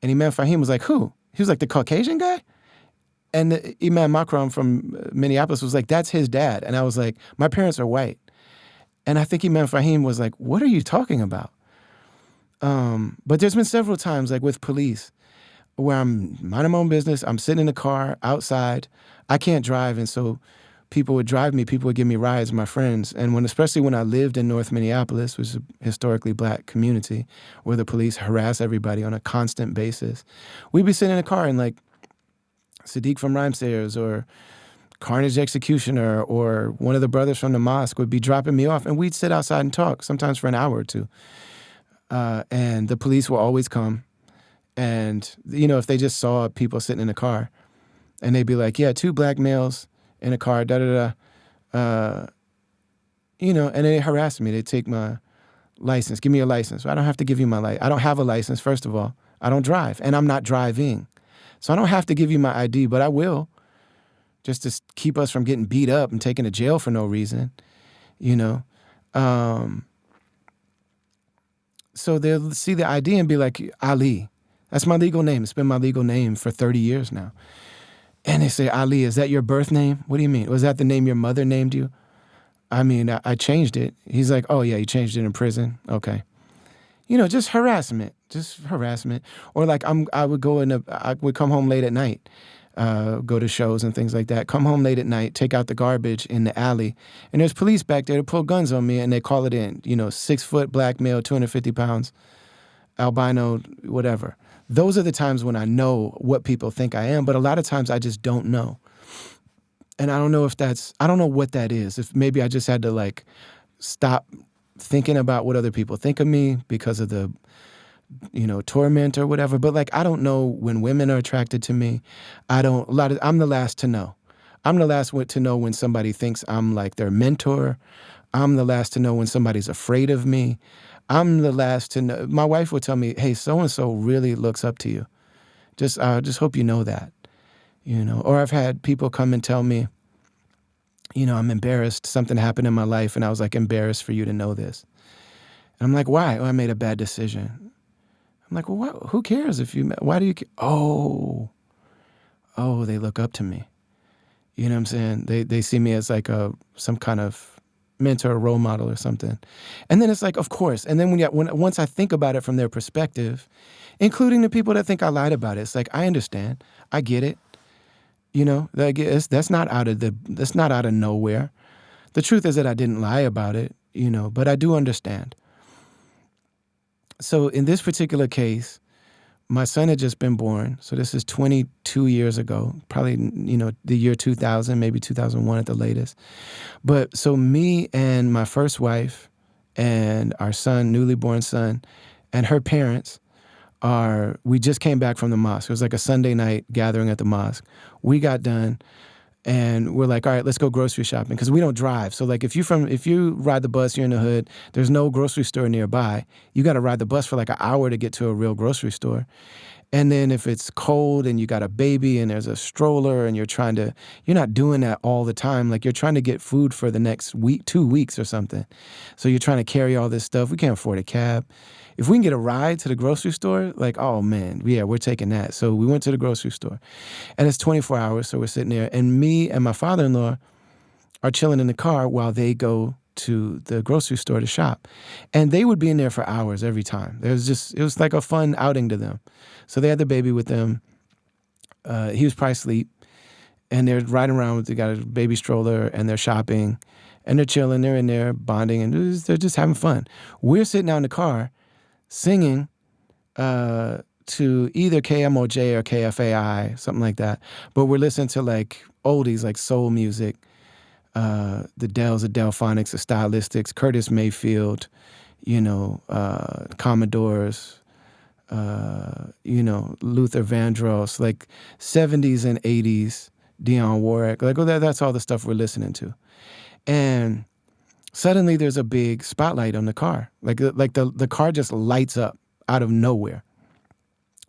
And Imam Fahim was like, who? He was like, the Caucasian guy? And the Imam Makram from Minneapolis was like, that's his dad. And I was like, my parents are white. And I think Imam Fahim was like, what are you talking about? But there's been several times, like with police, where I'm minding my own business. I'm sitting in the car outside. I can't drive, and so people would drive me. People would give me rides, my friends. And especially when I lived in North Minneapolis, which is a historically Black community, where the police harass everybody on a constant basis, we'd be sitting in a car, and like Sadiq from Rhymesayers or Carnage Executioner or one of the brothers from the mosque would be dropping me off, and we'd sit outside and talk, sometimes for an hour or two. And the police will always come. And, if they just saw people sitting in a car, And they'd be like, yeah, 2 black males in a car, da-da-da. And they harass me. They take my license. Give me a license. I don't have to give you my license. I don't have a license, first of all. I don't drive, and I'm not driving. So I don't have to give you my ID, but I will, just to keep us from getting beat up and taken to jail for no reason, you know. So they'll see the ID and be like, Ali. That's my legal name. It's been my legal name for 30 years now. And they say, Ali, is that your birth name? What do you mean? Was that the name your mother named you? I mean, I changed it. He's like, oh, yeah, you changed it in prison. Okay. Just harassment. Or like I would come home late at night, go to shows and things like that. Come home late at night, take out the garbage in the alley. And there's police back there to pull guns on me, and they call it in. 6-foot black male, 250 pounds, albino, whatever. Those are the times when I know what people think I am, but a lot of times I just don't know. And I don't know what that is. If maybe I just had to like stop thinking about what other people think of me because of the, torment or whatever. But like, I don't know when women are attracted to me. I'm the last to know. I'm the last to know when somebody thinks I'm like their mentor. I'm the last to know when somebody's afraid of me. I'm the last to know. My wife would tell me, hey, so-and-so really looks up to you. Just hope you know that, Or I've had people come and tell me, I'm embarrassed. Something happened in my life, and I was like, embarrassed for you to know this. And I'm like, why? Oh, I made a bad decision. I'm like, well, who cares why do you care? Oh, they look up to me. You know what I'm saying? They see me as like some kind of mentor, role model or something. And then it's like, of course. And then once I think about it from their perspective, including the people that think I lied about it, it's like, I understand. I get it. That's not out of nowhere. The truth is that I didn't lie about it, but I do understand. So in this particular case, my son had just been born. So this is 22 years ago, probably, the year 2000, maybe 2001 at the latest. But so me and my first wife and our son, newly born son, and her parents we just came back from the mosque. It was like a Sunday night gathering at the mosque. We got done and we're like, all right, let's go grocery shopping, because we don't drive. So like if you ride the bus, you're in the hood, there's no grocery store nearby. You got to ride the bus for like an hour to get to a real grocery store. And then if it's cold and you got a baby and there's a stroller and you're not doing that all the time. Like you're trying to get food for the next week, 2 weeks or something. So you're trying to carry all this stuff. We can't afford a cab. If we can get a ride to the grocery store, like, oh man, yeah, we're taking that. So we went to the grocery store and it's 24 hours. So we're sitting there and me and my father-in-law are chilling in the car while they go to the grocery store to shop. And they would be in there for hours every time. It was like a fun outing to them. So they had the baby with them. He was probably asleep. And they're riding around. They got a baby stroller and they're shopping. And they're chilling. They're in there bonding. And they're just having fun. We're sitting out in the car singing to either KMOJ or KFAI, something like that. But we're listening to like oldies, like soul music. The Dells, the Delphonics, the Stylistics, Curtis Mayfield, Commodores, Luther Vandross, like 70s and 80s, Dionne Warwick. Like, that's all the stuff we're listening to. And suddenly there's a big spotlight on the car. Like the car just lights up out of nowhere.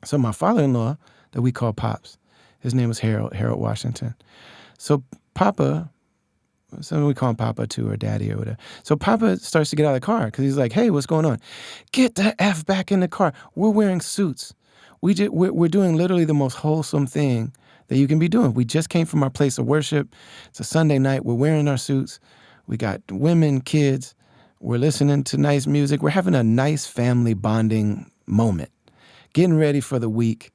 So my father-in-law, that we call Pops, his name was Harold Washington. So we call him Papa too, or Daddy or whatever. So Papa starts to get out of the car because he's like, hey, what's going on? Get the F back in the car. We're wearing suits. We're doing literally the most wholesome thing that you can be doing. We just came from our place of worship. It's a Sunday night. We're wearing our suits. We got women, kids. We're listening to nice music. We're having a nice family bonding moment. Getting ready for the week,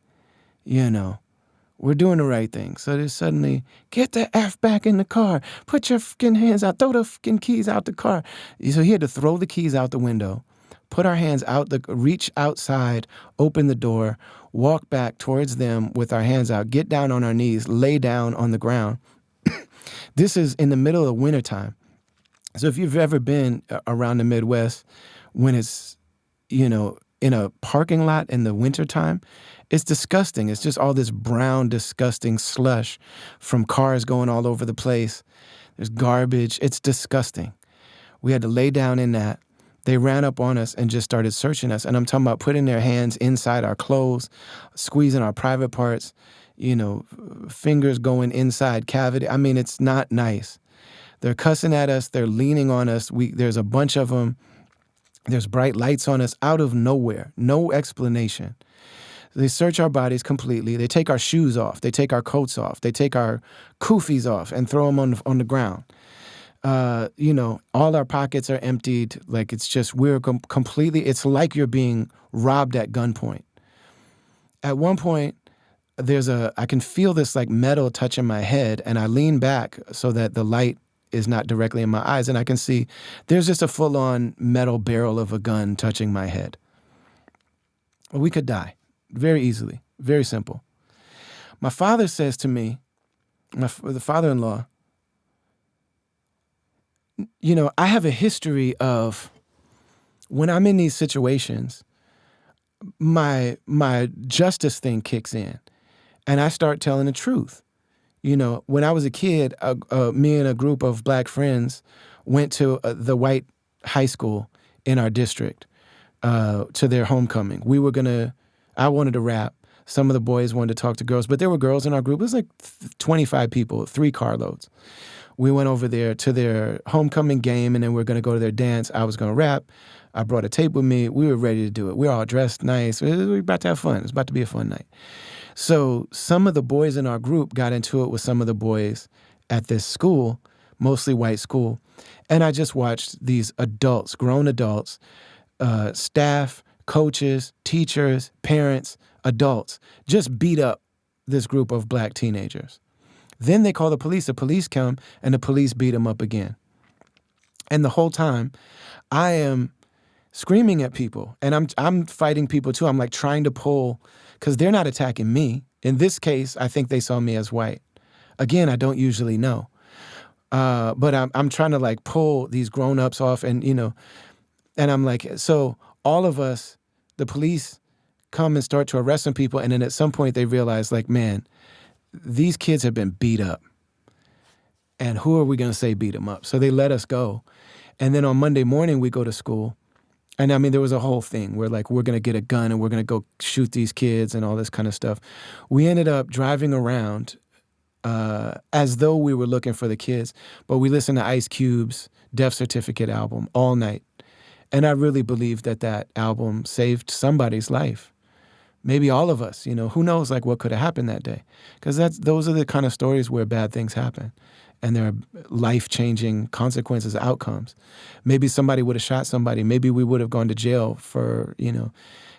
We're doing the right thing. So there's suddenly, get the F back in the car. Put your fucking hands out. Throw the fucking keys out the car. So he had to throw the keys out the window, put our hands out, reach outside, open the door, walk back towards them with our hands out, get down on our knees, lay down on the ground. This is in the middle of wintertime. So if you've ever been around the Midwest when it's, in a parking lot in the wintertime, it's disgusting. It's just all this brown, disgusting slush from cars going all over the place. There's garbage. It's disgusting. We had to lay down in that. They ran up on us and just started searching us. And I'm talking about putting their hands inside our clothes, squeezing our private parts, fingers going inside cavity. I mean, it's not nice. They're cussing at us. They're leaning on us. There's a bunch of them. There's bright lights on us out of nowhere. No explanation. They search our bodies completely. They take our shoes off. They take our coats off. They take our kufis off and throw them on the ground. All our pockets are emptied. Like, it's just, we're completely, it's like you're being robbed at gunpoint. At one point, I can feel this like metal touching my head, and I lean back so that the light is not directly in my eyes, and I can see there's just a full-on metal barrel of a gun touching my head. We could die very easily, very simple. My father says to me, the father-in-law, I have a history of, when I'm in these situations, my justice thing kicks in, and I start telling the truth. When I was a kid, me and a group of black friends went to the white high school in our district to their homecoming. I wanted to rap. Some of the boys wanted to talk to girls, but there were girls in our group. It was like 25 people, 3 carloads. We went over there to their homecoming game, and then we were going to go to their dance. I was going to rap. I brought a tape with me. We were ready to do it. We were all dressed nice. We were about to have fun. It was about to be a fun night. So some of the boys in our group got into it with some of the boys at this school, mostly white school. And I just watched these adults, grown adults, staff, coaches, teachers, parents, adults, just beat up this group of black teenagers. Then they call the police. The police come, and the police beat them up again. And the whole time, I am screaming at people, and I'm fighting people too. I'm like trying to pull, because they're not attacking me. In this case, I think they saw me as white. Again, I don't usually know, but I'm trying to like pull these grown-ups off, and and I'm like, so all of us, the police come and start to arrest some people, and then at some point they realize, like, man, these kids have been beat up, and who are we going to say beat them up? So they let us go. And then on Monday morning, we go to school. And I mean, there was a whole thing where like, we're going to get a gun and we're going to go shoot these kids and all this kind of stuff. We ended up driving around as though we were looking for the kids, but we listened to Ice Cube's Death Certificate album all night. And I really believe that album saved somebody's life. Maybe all of us, who knows like what could have happened that day. Because those are the kind of stories where bad things happen. And there are life-changing consequences, outcomes. Maybe somebody would have shot somebody. Maybe we would have gone to jail for,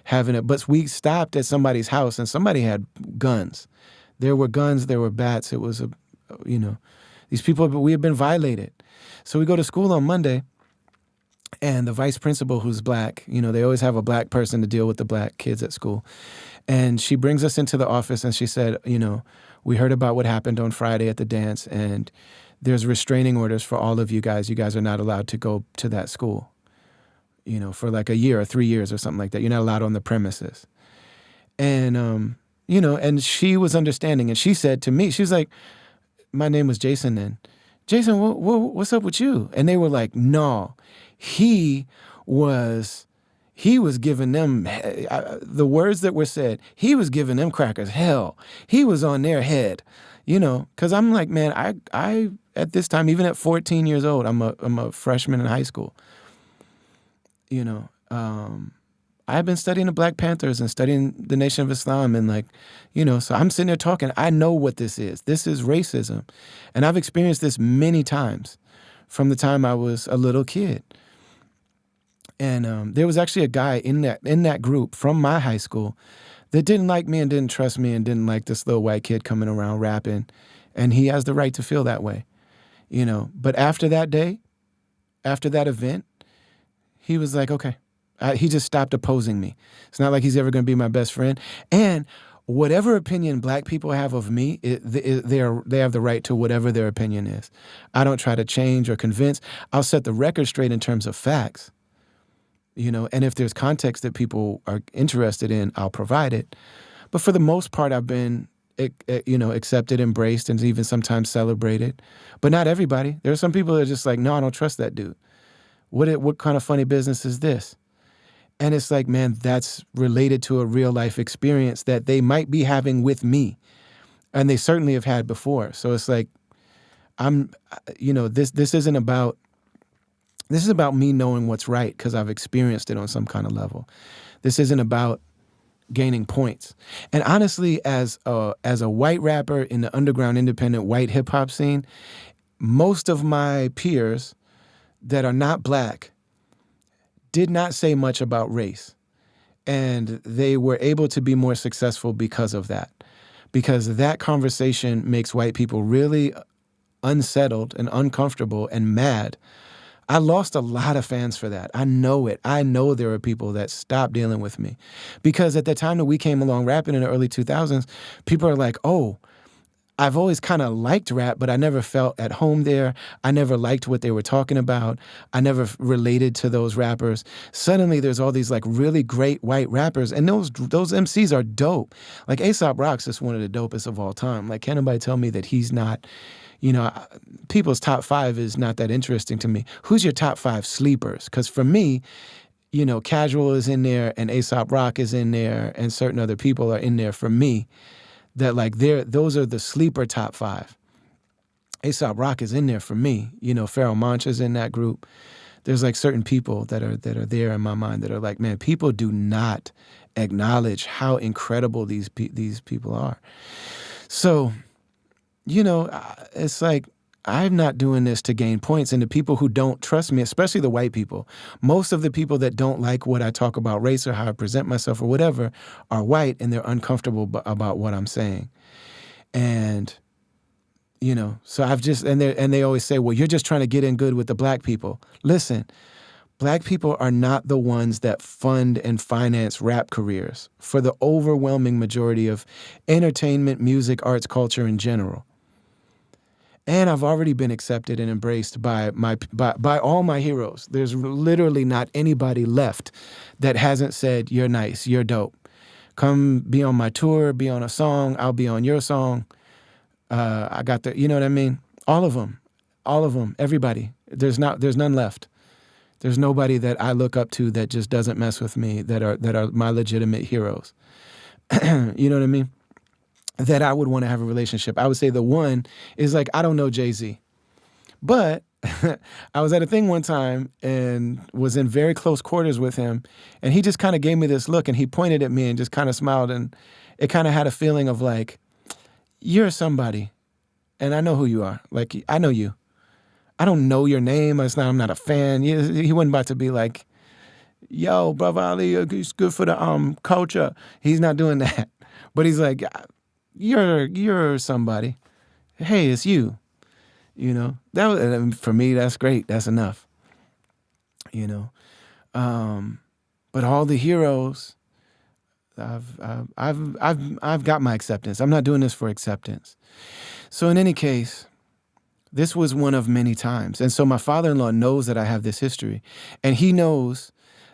having it. But we stopped at somebody's house, and somebody had guns. There were guns, there were bats. It was, these people, we had been violated. So we go to school on Monday, and the vice principal, who's black, they always have a black person to deal with the black kids at school. And she brings us into the office, and she said, we heard about what happened on Friday at the dance, and there's restraining orders for all of you guys. You guys are not allowed to go to that school, for like a year or 3 years or something like that. You're not allowed on the premises. And, and she was understanding. And she said to me, she was like, my name was Jason then. Jason, what's up with you? And they were like, no, he was giving them, the words that were said, he was giving them crackers hell. He was on their head, because I'm like, man, I at this time, even at 14 years old, I'm a freshman in high school. I've been studying the Black Panthers and studying the Nation of Islam, and like, so I'm sitting there talking. I know what this is. This is racism. And I've experienced this many times from the time I was a little kid. And there was actually a guy in that group from my high school that didn't like me and didn't trust me and didn't like this little white kid coming around rapping. And he has the right to feel that way, But after that day, after that event, he was like, okay. He just stopped opposing me. It's not like he's ever going to be my best friend. And whatever opinion black people have of me, they have the right to whatever their opinion is. I don't try to change or convince. I'll set the record straight in terms of facts. and if there's context that people are interested in, I'll provide it. But for the most part, I've been, accepted, embraced, and even sometimes celebrated. But not everybody. There are some people that are just like, no, I don't trust that dude. What kind of funny business is this? And it's like, man, that's related to a real life experience that they might be having with me. And they certainly have had before. So it's like, this isn't about, this is about me knowing what's right because I've experienced it on some kind of level. This isn't about gaining points. And honestly, as a white rapper in the underground independent white hip hop scene, most of my peers that are not black did not say much about race. And they were able to be more successful because of that. Because that conversation makes white people really unsettled and uncomfortable and mad. I lost a lot of fans for that. I know it. I know there are people that stopped dealing with me. Because at the time that we came along rapping in the early 2000s, people are like, oh, I've always kind of liked rap, but I never felt at home there. I never liked what they were talking about. I never related to those rappers. Suddenly there's all these like really great white rappers, and those MCs are dope. Like A$AP Rock's is one of the dopest of all time. Like, can't nobody tell me that he's not, people's top 5 is not that interesting to me. Who's your top 5 sleepers? Because for me, Casual is in there and A$AP Rock is in there and certain other people are in there for me. That like those are the sleeper top 5. A$AP Rock is in there for me. Pharoah Monch's in that group. There's like certain people that are there in my mind that are like, man, people do not acknowledge how incredible these people are. So, it's like I'm not doing this to gain points. And the people who don't trust me, especially the white people, most of the people that don't like what I talk about race or how I present myself or whatever are white, and they're uncomfortable about what I'm saying. And, so I've just, and they always say, well, you're just trying to get in good with the black people. Listen, black people are not the ones that fund and finance rap careers for the overwhelming majority of entertainment, music, arts, culture in general. And I've already been accepted and embraced by all my heroes. There's literally not anybody left that hasn't said, you're nice, you're dope. Come be on my tour, be on a song, I'll be on your song. I got the, you know what I mean? All of them, everybody. There's none left. There's nobody that I look up to that just doesn't mess with me, that are my legitimate heroes. You know what I mean? That I would want to have a relationship. I would say the one is like, I don't know Jay-Z. But I was at a thing one time and was in very close quarters with him. And he just kind of gave me this look and he pointed at me and just kind of smiled. And it kind of had a feeling of like, you're somebody. And I know who you are. Like, I know you. I don't know your name. I'm not a fan. He wasn't about to be like, yo, brother Ali, it's good for the culture. He's not doing that. But he's like, you're somebody. Hey, it's you. That was, for me, that's great. That's enough. But all the heroes, I've got my acceptance. I'm not doing this for acceptance. So in any case, this was one of many times. And so my father-in-law knows that I have this history, and he knows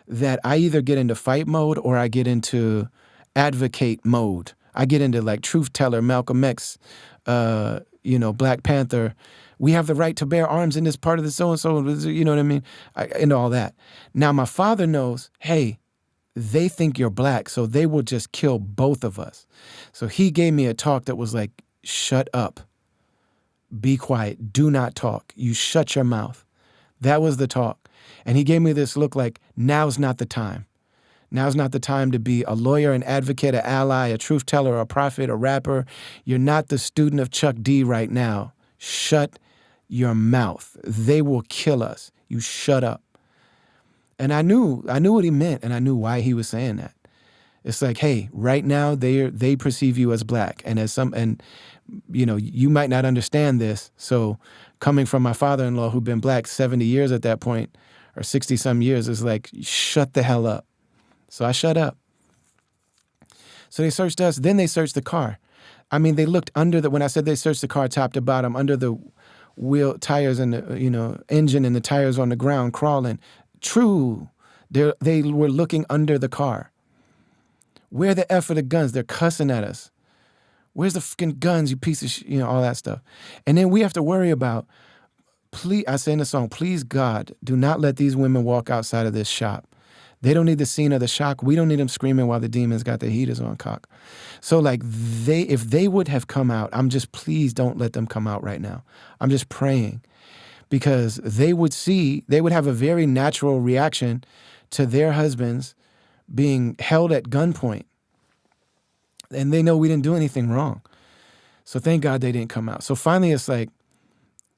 that I either get into fight mode or I get into advocate mode. I get into like truth teller, Malcolm X, Black Panther. We have the right to bear arms in this part of the so-and-so, you know what I mean? And all that. Now, my father knows, hey, they think you're black, so they will just kill both of us. So he gave me a talk that was like, shut up. Be quiet. Do not talk. You shut your mouth. That was the talk. And he gave me this look like, now's not the time. Now's not the time to be a lawyer, an advocate, an ally, a truth teller, a prophet, a rapper. You're not the student of Chuck D right now. Shut your mouth. They will kill us. You shut up. And I knew what he meant, and I knew why he was saying that. It's like, hey, right now they perceive you as black, and you might not understand this. So coming from my father-in-law who'd been black 70 years at that point, or 60 some years, is like, shut the hell up. So I shut up. So they searched us. Then they searched the car. I mean, they looked when I said they searched the car top to bottom, under the wheel, tires, and the, engine and the tires on the ground crawling. True. They were looking under the car. Where the F are the guns? They're cussing at us. Where's the fucking guns, you piece of shit? All that stuff. And then we have to worry about, please, I say in the song, please God, do not let these women walk outside of this shop. They don't need the scene of the shock. We don't need them screaming while the demons got their heaters on cock. So like if they would have come out, please don't let them come out right now. I'm just praying because they would have a very natural reaction to their husbands being held at gunpoint. And they know we didn't do anything wrong. So thank God they didn't come out. So finally it's like,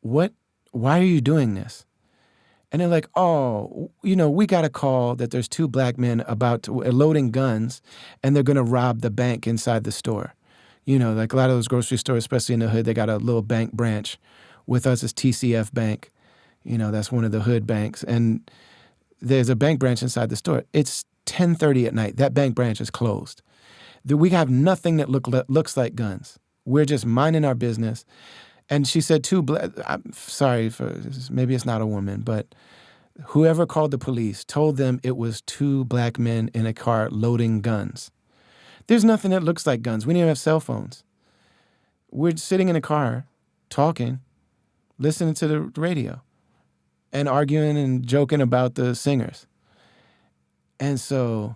what? Why are you doing this? And they're like, oh, we got a call that there's 2 black men loading guns and they're going to rob the bank inside the store. Like a lot of those grocery stores, especially in the hood, they got a little bank branch. With us, it's TCF Bank. That's one of the hood banks. And there's a bank branch inside the store. It's 10:30 at night. That bank branch is closed. We have nothing that looks like guns. We're just minding our business. And she said I'm sorry, maybe it's not a woman, but whoever called the police told them it was 2 black men in a car loading guns. There's nothing that looks like guns. We didn't even have cell phones. We're sitting in a car, talking, listening to the radio, and arguing and joking about the singers. And so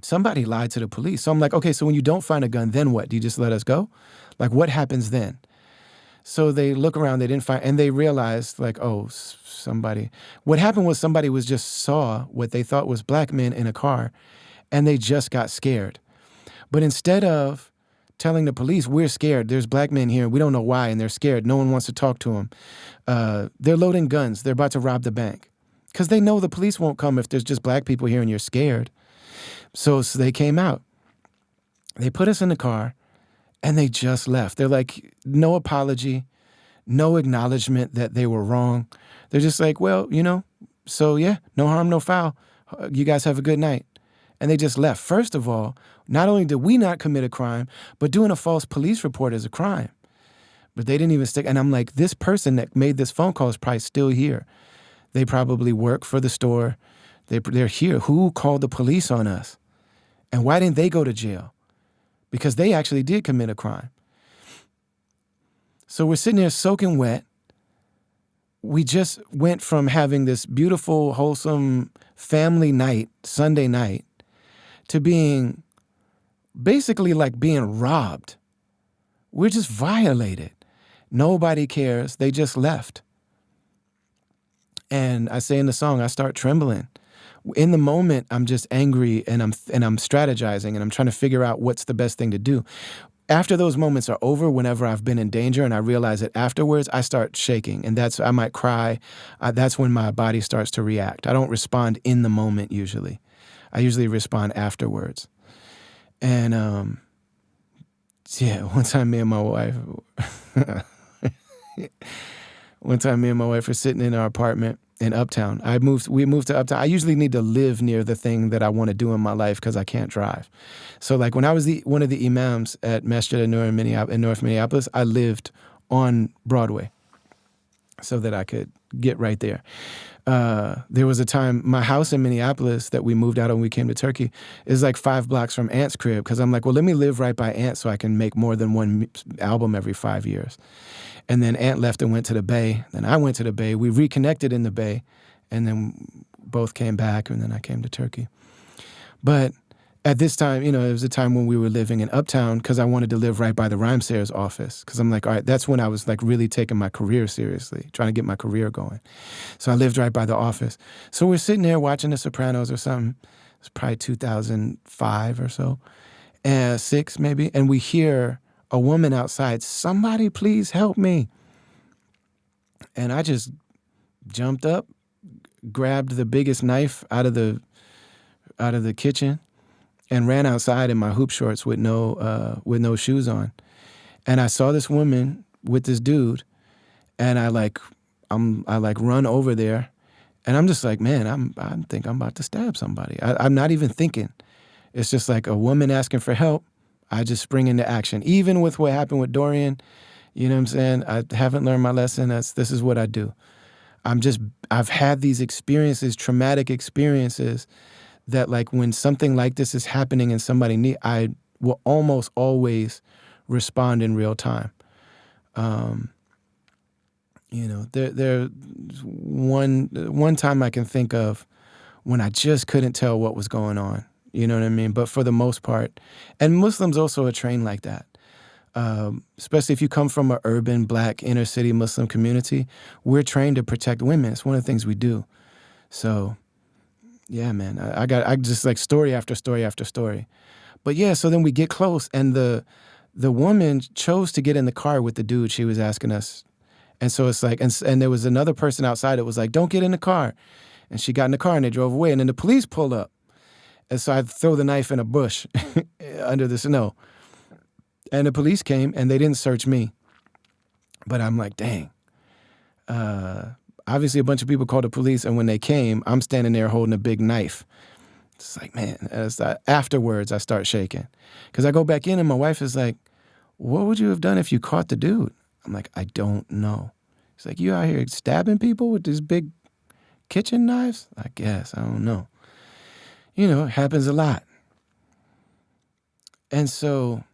somebody lied to the police. So I'm like, okay, so when you don't find a gun, then what? Do you just let us go? Like, what happens then? So they look around, they didn't find, and they realized like, oh, what happened was somebody just saw what they thought was black men in a car, and they just got scared. But instead of telling the police, we're scared, there's black men here, we don't know why, and they're scared, no one wants to talk to them, they're loading guns, they're about to rob the bank. Because they know the police won't come if there's just black people here and you're scared. So they came out. They put us in the car, and they just left. They're like, no apology, no acknowledgement that they were wrong. They're just like, well, so yeah, no harm, no foul. You guys have a good night. And they just left. First of all, not only did we not commit a crime, but doing a false police report is a crime. But they didn't even stick. And I'm like, this person that made this phone call is probably still here. They probably work for the store. They're here. Who called the police on us? And why didn't they go to jail? Because they actually did commit a crime. So we're sitting there soaking wet. We just went from having this beautiful, wholesome family night, Sunday night, to being basically like being robbed. We're just violated. Nobody cares. They just left. And I say in the song, I start trembling. In the moment, I'm just angry and I'm strategizing and I'm trying to figure out what's the best thing to do. After those moments are over, whenever I've been in danger and I realize it afterwards, I start shaking, and I might cry. That's when my body starts to react. I don't respond in the moment usually. I usually respond afterwards. And one time me and my wife were sitting in our apartment in Uptown. We moved to Uptown. I usually need to live near the thing that I want to do in my life because I can't drive. So like when I was one of the imams at Masjid An-Nur in North Minneapolis, I lived on Broadway so that I could get right there. There was a time, my house in Minneapolis that we moved out when we came to Turkey is like 5 blocks from Ant's crib, because I'm like, well, let me live right by Ant so I can make more than one album every 5 years. And then Ant left and went to the Bay. Then I went to the Bay. We reconnected in the Bay, and then both came back, and then I came to Turkey. But at this time, it was a time when we were living in Uptown because I wanted to live right by the Rhymesayers office, because I'm like, all right, that's when I was like really taking my career seriously, trying to get my career going. So I lived right by the office. So we're sitting there watching The Sopranos or something. It's probably 2005 or so, 6 maybe, and we hear a woman outside, somebody please help me. And I just jumped up, grabbed the biggest knife out of the kitchen, and ran outside in my hoop shorts with no shoes on. And I saw this woman with this dude, and I run over there, and I'm just like, man, I think I'm about to stab somebody. I'm not even thinking. It's just like a woman asking for help. I just spring into action. Even with what happened with Dorian, you know what I'm saying? I haven't learned my lesson. This is what I do. I've had these experiences, traumatic experiences, that like when something like this is happening and I will almost always respond in real time. Um, there's one time I can think of when I just couldn't tell what was going on. You know what I mean? But for the most part, and Muslims also are trained like that. Especially if you come from an urban, black, inner city Muslim community, we're trained to protect women. It's one of the things we do. So, yeah, man, I just like story after story after story. But yeah, so then we get close, and the woman chose to get in the car with the dude she was asking us. And so it's like, and there was another person outside that was like, don't get in the car. And she got in the car and they drove away. And then the police pulled up. And so I throw the knife in a bush under the snow. And the police came and they didn't search me. But I'm like, dang. Obviously, a bunch of people called the police. And when they came, I'm standing there holding a big knife. It's like, man, afterwards, I start shaking. Because I go back in and my wife is like, what would you have done if you caught the dude? I'm like, I don't know. She's like, you out here stabbing people with these big kitchen knives? I guess. I don't know. It happens a lot. And so,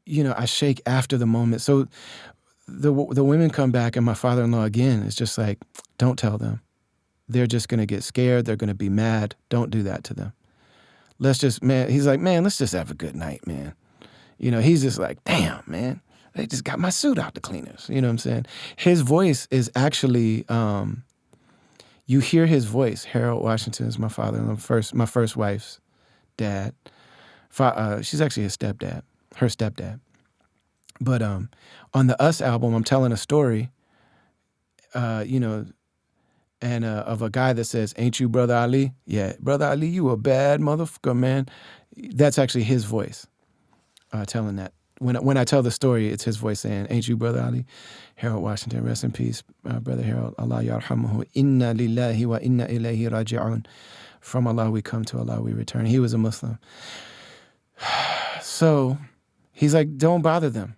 I shake after the moment. So the women come back and my father-in-law again is just like, don't tell them. They're just going to get scared. They're going to be mad. Don't do that to them. He's like, man, let's just have a good night, man. He's just like, damn, man, they just got my suit out the cleaners. You know what I'm saying? His voice is actually, you hear his voice. Harold Washington is my father-in-law, my first wife's dad. She's actually her stepdad. But on the Us album, I'm telling a story, and of a guy that says, ain't you Brother Ali? Yeah, Brother Ali, you a bad motherfucker, man. That's actually his voice telling that. When I tell the story, it's his voice saying, ain't you Brother Ali? Harold Washington, rest in peace, Brother Harold. Allah yarhamuhu. Inna lillahi wa inna ilayhi raji'un. From Allah we come, to Allah we return. He was a Muslim. So he's like, don't bother them.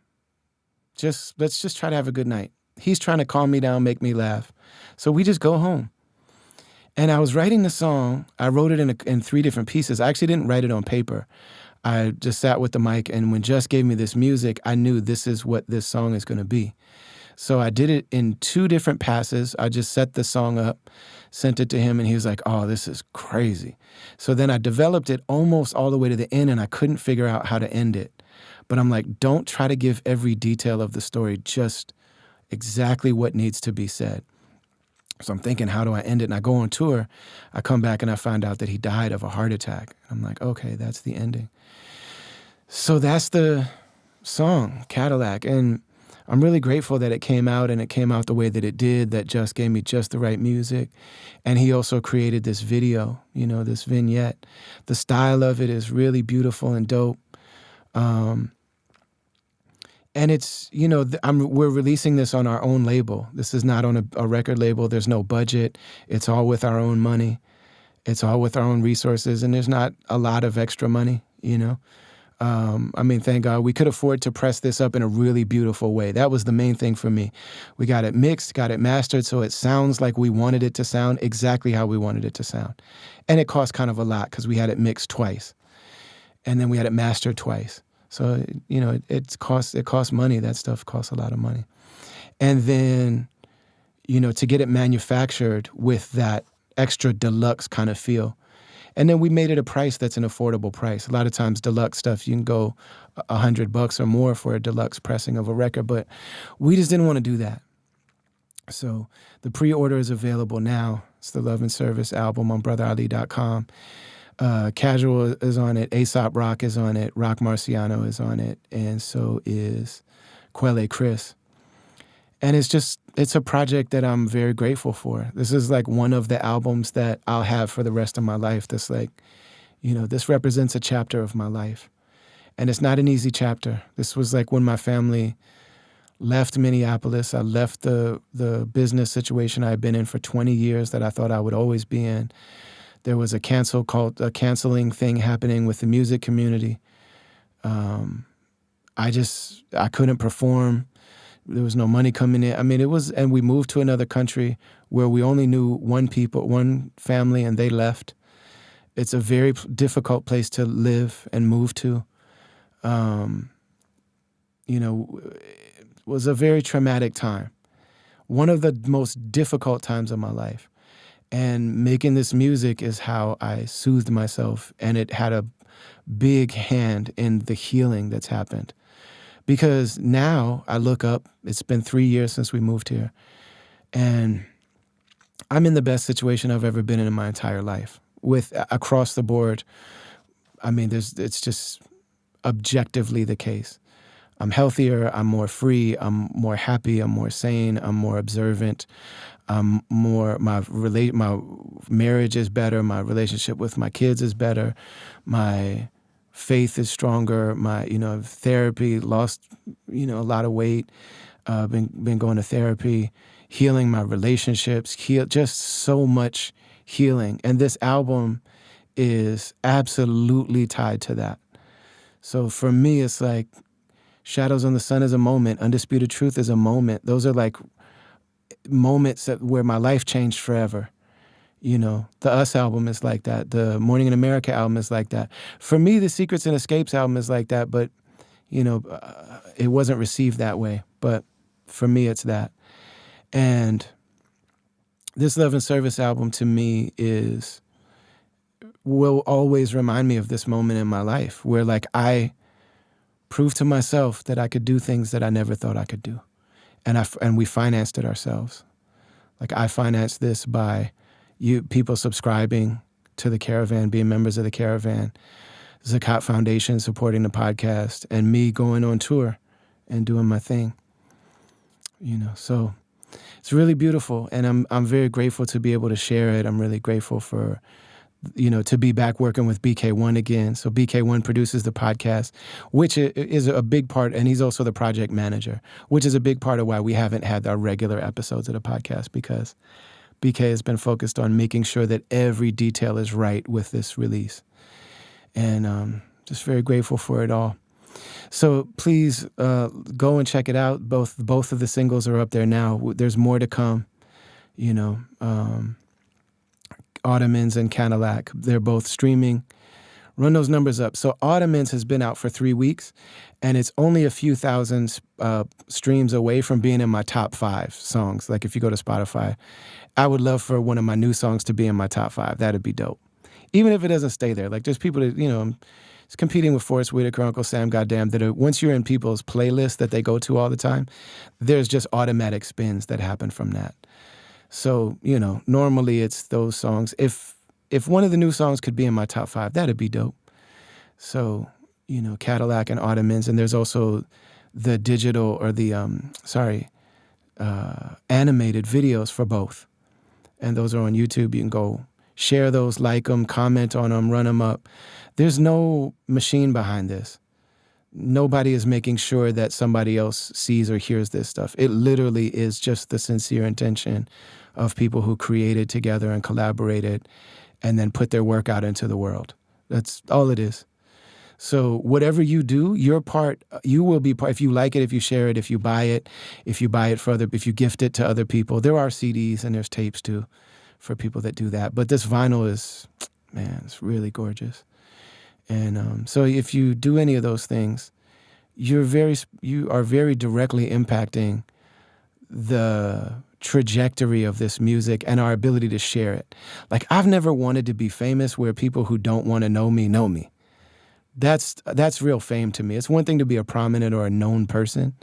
Let's just try to have a good night. He's trying to calm me down, make me laugh. So we just go home. And I was writing the song. I wrote it in 3 different pieces. I actually didn't write it on paper. I just sat with the mic, and when Just gave me this music, I knew this is what this song is going to be. So I did it in 2 different passes. I just set the song up, sent it to him, and he was like, oh, this is crazy. So then I developed it almost all the way to the end, and I couldn't figure out how to end it. But I'm like, don't try to give every detail of the story, just exactly what needs to be said. So I'm thinking, how do I end it? And I go on tour. I come back and I find out that he died of a heart attack. I'm like, okay, that's the ending. So that's the song, Cadillac. And I'm really grateful that it came out, and it came out the way that it did, that Just gave me just the right music. And he also created this video, this vignette. The style of it is really beautiful and dope. And it's, we're releasing this on our own label. This is not on a record label. There's no budget. It's all with our own money. It's all with our own resources. And there's not a lot of extra money, thank God we could afford to press this up in a really beautiful way. That was the main thing for me. We got it mixed, got it mastered, so it sounds like we wanted it to sound exactly how we wanted it to sound. And it cost kind of a lot because we had it mixed twice. And then we had it mastered twice. So, it costs money. That stuff costs a lot of money. And then, to get it manufactured with that extra deluxe kind of feel. And then we made it a price that's an affordable price. A lot of times deluxe stuff, you can go $100 or more for a deluxe pressing of a record, but we just didn't want to do that. So the pre-order is available now. It's the Love and Service album on brotherali.com. Casual is on it, Aesop Rock is on it, Rock Marciano is on it, and so is Quelle Chris. And it's a project that I'm very grateful for. This is like one of the albums that I'll have for the rest of my life. This this represents a chapter of my life. And it's not an easy chapter. This was like when my family left Minneapolis. I left the business situation I had been in for 20 years that I thought I would always be in. There was a canceling thing happening with the music community. I couldn't perform. There was no money coming in. I mean, and we moved to another country where we only knew one family, and they left. It's a very difficult place to live and move to. It was a very traumatic time. One of the most difficult times of my life. And making this music is how I soothed myself, and it had a big hand in the healing that's happened. Because now I look up, it's been 3 years since we moved here, and I'm in the best situation I've ever been in my entire life. With across the board, I mean, it's just objectively the case. I'm healthier, I'm more free, I'm more happy, I'm more sane, I'm more observant. My marriage is better, my relationship with my kids is better, my faith is stronger, my therapy, lost a lot of weight, been going to therapy, healing my relationships, just so much healing. And this album is absolutely tied to that. So for me, it's like Shadows on the Sun is a moment, Undisputed Truth is a moment. Those are like moments where my life changed forever. The Us album is like that. The Morning in America album is like that. For me, the Secrets and Escapes album is like that, but it wasn't received that way. But for me, it's that. And this Love and Service album to me will always remind me of this moment in my life where like I proved to myself that I could do things that I never thought I could do. And we financed it ourselves. Like I financed this by people subscribing to the Caravan, being members of the Caravan, Zakat Foundation supporting the podcast, and me going on tour and doing my thing. So it's really beautiful, and I'm very grateful to be able to share it. I'm really grateful for to be back working with BK1 again. So BK1 produces the podcast, which is a big part, and he's also the project manager, which is a big part of why we haven't had our regular episodes of the podcast, because BK has been focused on making sure that every detail is right with this release. And just very grateful for it all. So please go and check it out. Both of the singles are up there now. There's more to come. Ottomans and Cadillac, they're both streaming. Run those numbers up. So Ottomans has been out for 3 weeks, and it's only a few thousand streams away from being in my top 5 songs. Like if you go to Spotify, I would love for one of my new songs to be in my top 5. That'd be dope. Even if it doesn't stay there. Like there's people that, it's competing with Forrest Whitaker, Uncle Sam, goddamn, that are, once you're in people's playlists that they go to all the time, there's just automatic spins that happen from that. So, normally it's those songs. If one of the new songs could be in my top 5, that'd be dope. So, Cadillac and Ottomans, and there's also the digital or the, animated videos for both. And those are on YouTube. You can go share those, like them, comment on them, run them up. There's no machine behind this. Nobody is making sure that somebody else sees or hears this stuff. It literally is just the sincere intention of people who created together and collaborated and then put their work out into the world. That's all it is. So whatever you do, your part, you will be part. If you like it, if you share it, if you buy it if you gift it to other people. There are CDs and there's tapes too for people that do that. But this vinyl is, man, it's really gorgeous. And so if you do any of those things, you are very directly impacting the trajectory of this music and our ability to share it. Like I've never wanted to be famous where people who don't want to know me know me. That's real fame to me. It's one thing to be a prominent or a known person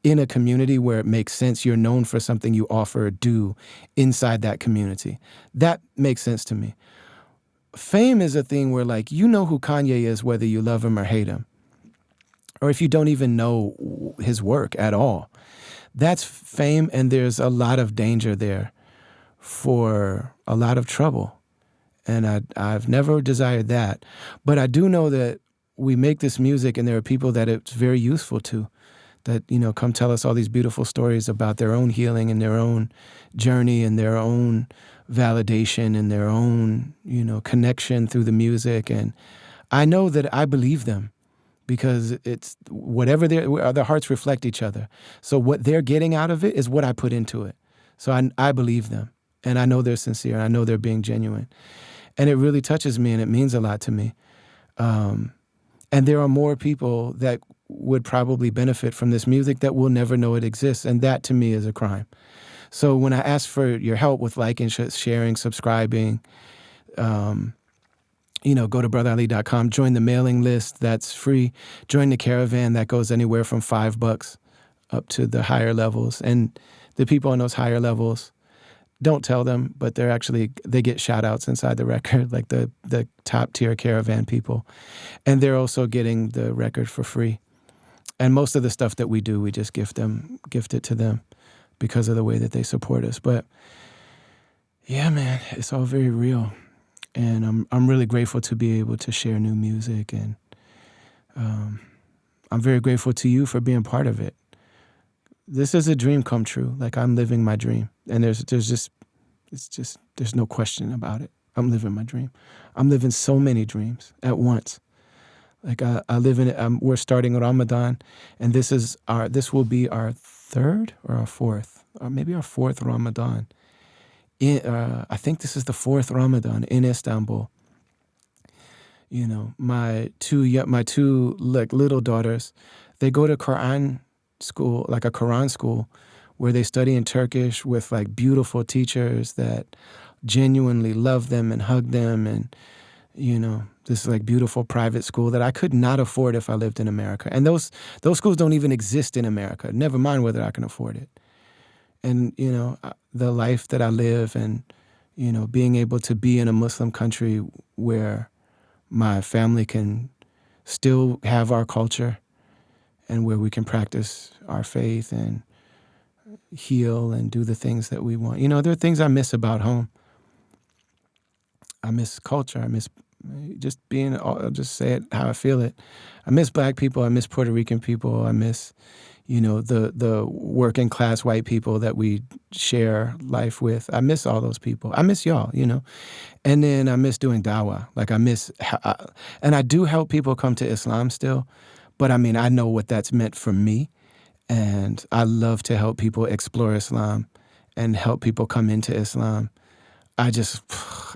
in a community where it makes sense. You're known for something you offer or do inside that community. That makes sense to me. Fame is a thing where like, who Kanye is, whether you love him or hate him, or if you don't even know his work at all. That's fame, and there's a lot of danger there for a lot of trouble. And I've never desired that. But I do know that we make this music and there are people that it's very useful to, that, come tell us all these beautiful stories about their own healing and their own journey and their own validation and their own, connection through the music. And I know that I believe them because it's whatever their hearts reflect each other. So what they're getting out of it is what I put into it. So I believe them, and I know they're sincere, and I know they're being genuine. And it really touches me, and it means a lot to me. And there are more people that would probably benefit from this music that will never know it exists. And that to me is a crime. So when I ask for your help with liking, sharing, subscribing, go to brotherali.com, join the mailing list. That's free. Join the caravan that goes anywhere from $5 up to the higher levels. And the people on those higher levels, don't tell them, but they get shout outs inside the record, like the top tier caravan people. And they're also getting the record for free. And most of the stuff that we do, we just gift it to them because of the way that they support us. But yeah, man, it's all very real. And I'm really grateful to be able to share new music. And I'm very grateful to you for being part of it. This is a dream come true. Like, I'm living my dream. And there's no question about it. I'm living my dream. I'm living so many dreams at once. Like, I live in it. We're starting Ramadan, and this will be our third or our fourth, or maybe our fourth Ramadan. I think this is the fourth Ramadan in Istanbul. My two like little daughters, they go to Quran school, like a Quran school, where they study in Turkish with like beautiful teachers that genuinely love them and hug them, and this like beautiful private school that I could not afford if I lived in America. And those schools don't even exist in America. Never mind whether I can afford it. And the life that I live, and being able to be in a Muslim country where my family can still have our culture, and where we can practice our faith and heal and do the things that we want. There are things I miss about home. I miss culture. I miss just being, I'll just say it how I feel it. I miss Black people. I miss Puerto Rican people. I miss, the working class white people that we share life with. I miss all those people. I miss y'all, And then I miss doing dawah. Like, and I do help people come to Islam still. But I mean, I know what that's meant for me. And I love to help people explore Islam and help people come into Islam. I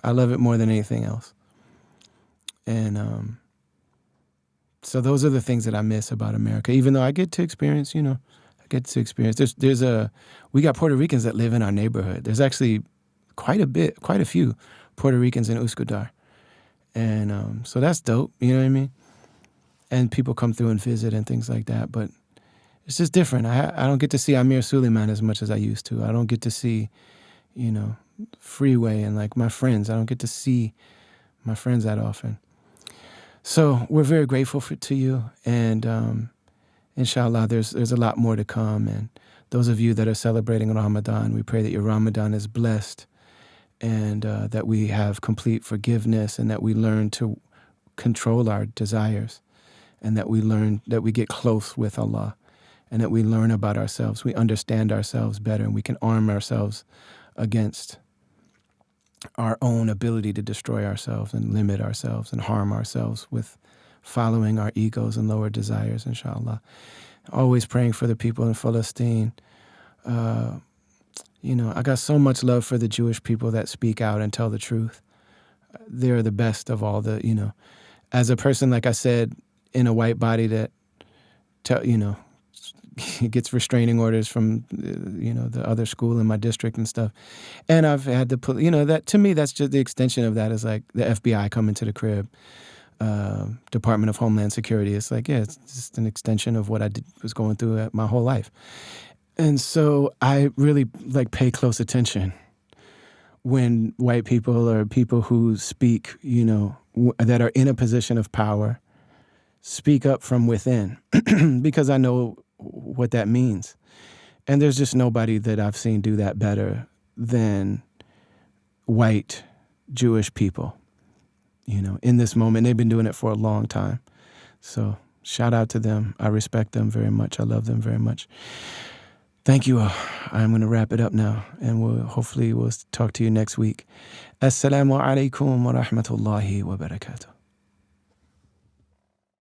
love it more than anything else. And so those are the things that I miss about America, even though I get to experience, we got Puerto Ricans that live in our neighborhood. There's actually quite a few Puerto Ricans in Uskudar. And so that's dope, you know what I mean? And people come through and visit and things like that. But it's just different. I don't get to see Amir Suleiman as much as I used to. I don't get to see, Freeway and like my friends. I don't get to see my friends that often. So we're very grateful to you. And inshallah, there's a lot more to come. And those of you that are celebrating Ramadan, we pray that your Ramadan is blessed, and that we have complete forgiveness, and that we learn to control our desires, and that we get close with Allah, and that we learn about ourselves. We understand ourselves better, and we can arm ourselves against our own ability to destroy ourselves and limit ourselves and harm ourselves with following our egos and lower desires, inshallah. Always praying for the people in Palestine. I got so much love for the Jewish people that speak out and tell the truth. They're the best of all the, as a person, like I said, in a white body that, gets restraining orders from, the other school in my district and stuff. And I've had to put, that to me, that's just the extension of that is like the FBI coming to the crib, Department of Homeland Security. It's like, yeah, it's just an extension of what I was going through my whole life. And so I really pay close attention when white people or people who speak, that are in a position of power, speak up from within, because I know what that means. And there's just nobody that I've seen do that better than white Jewish people, in this moment. They've been doing it for a long time. So shout out to them. I respect them very much. I love them very much. Thank you all. I'm going to wrap it up now, and we'll talk to you next week. Assalamu alaikum wa rahmatullahi wa barakatuh.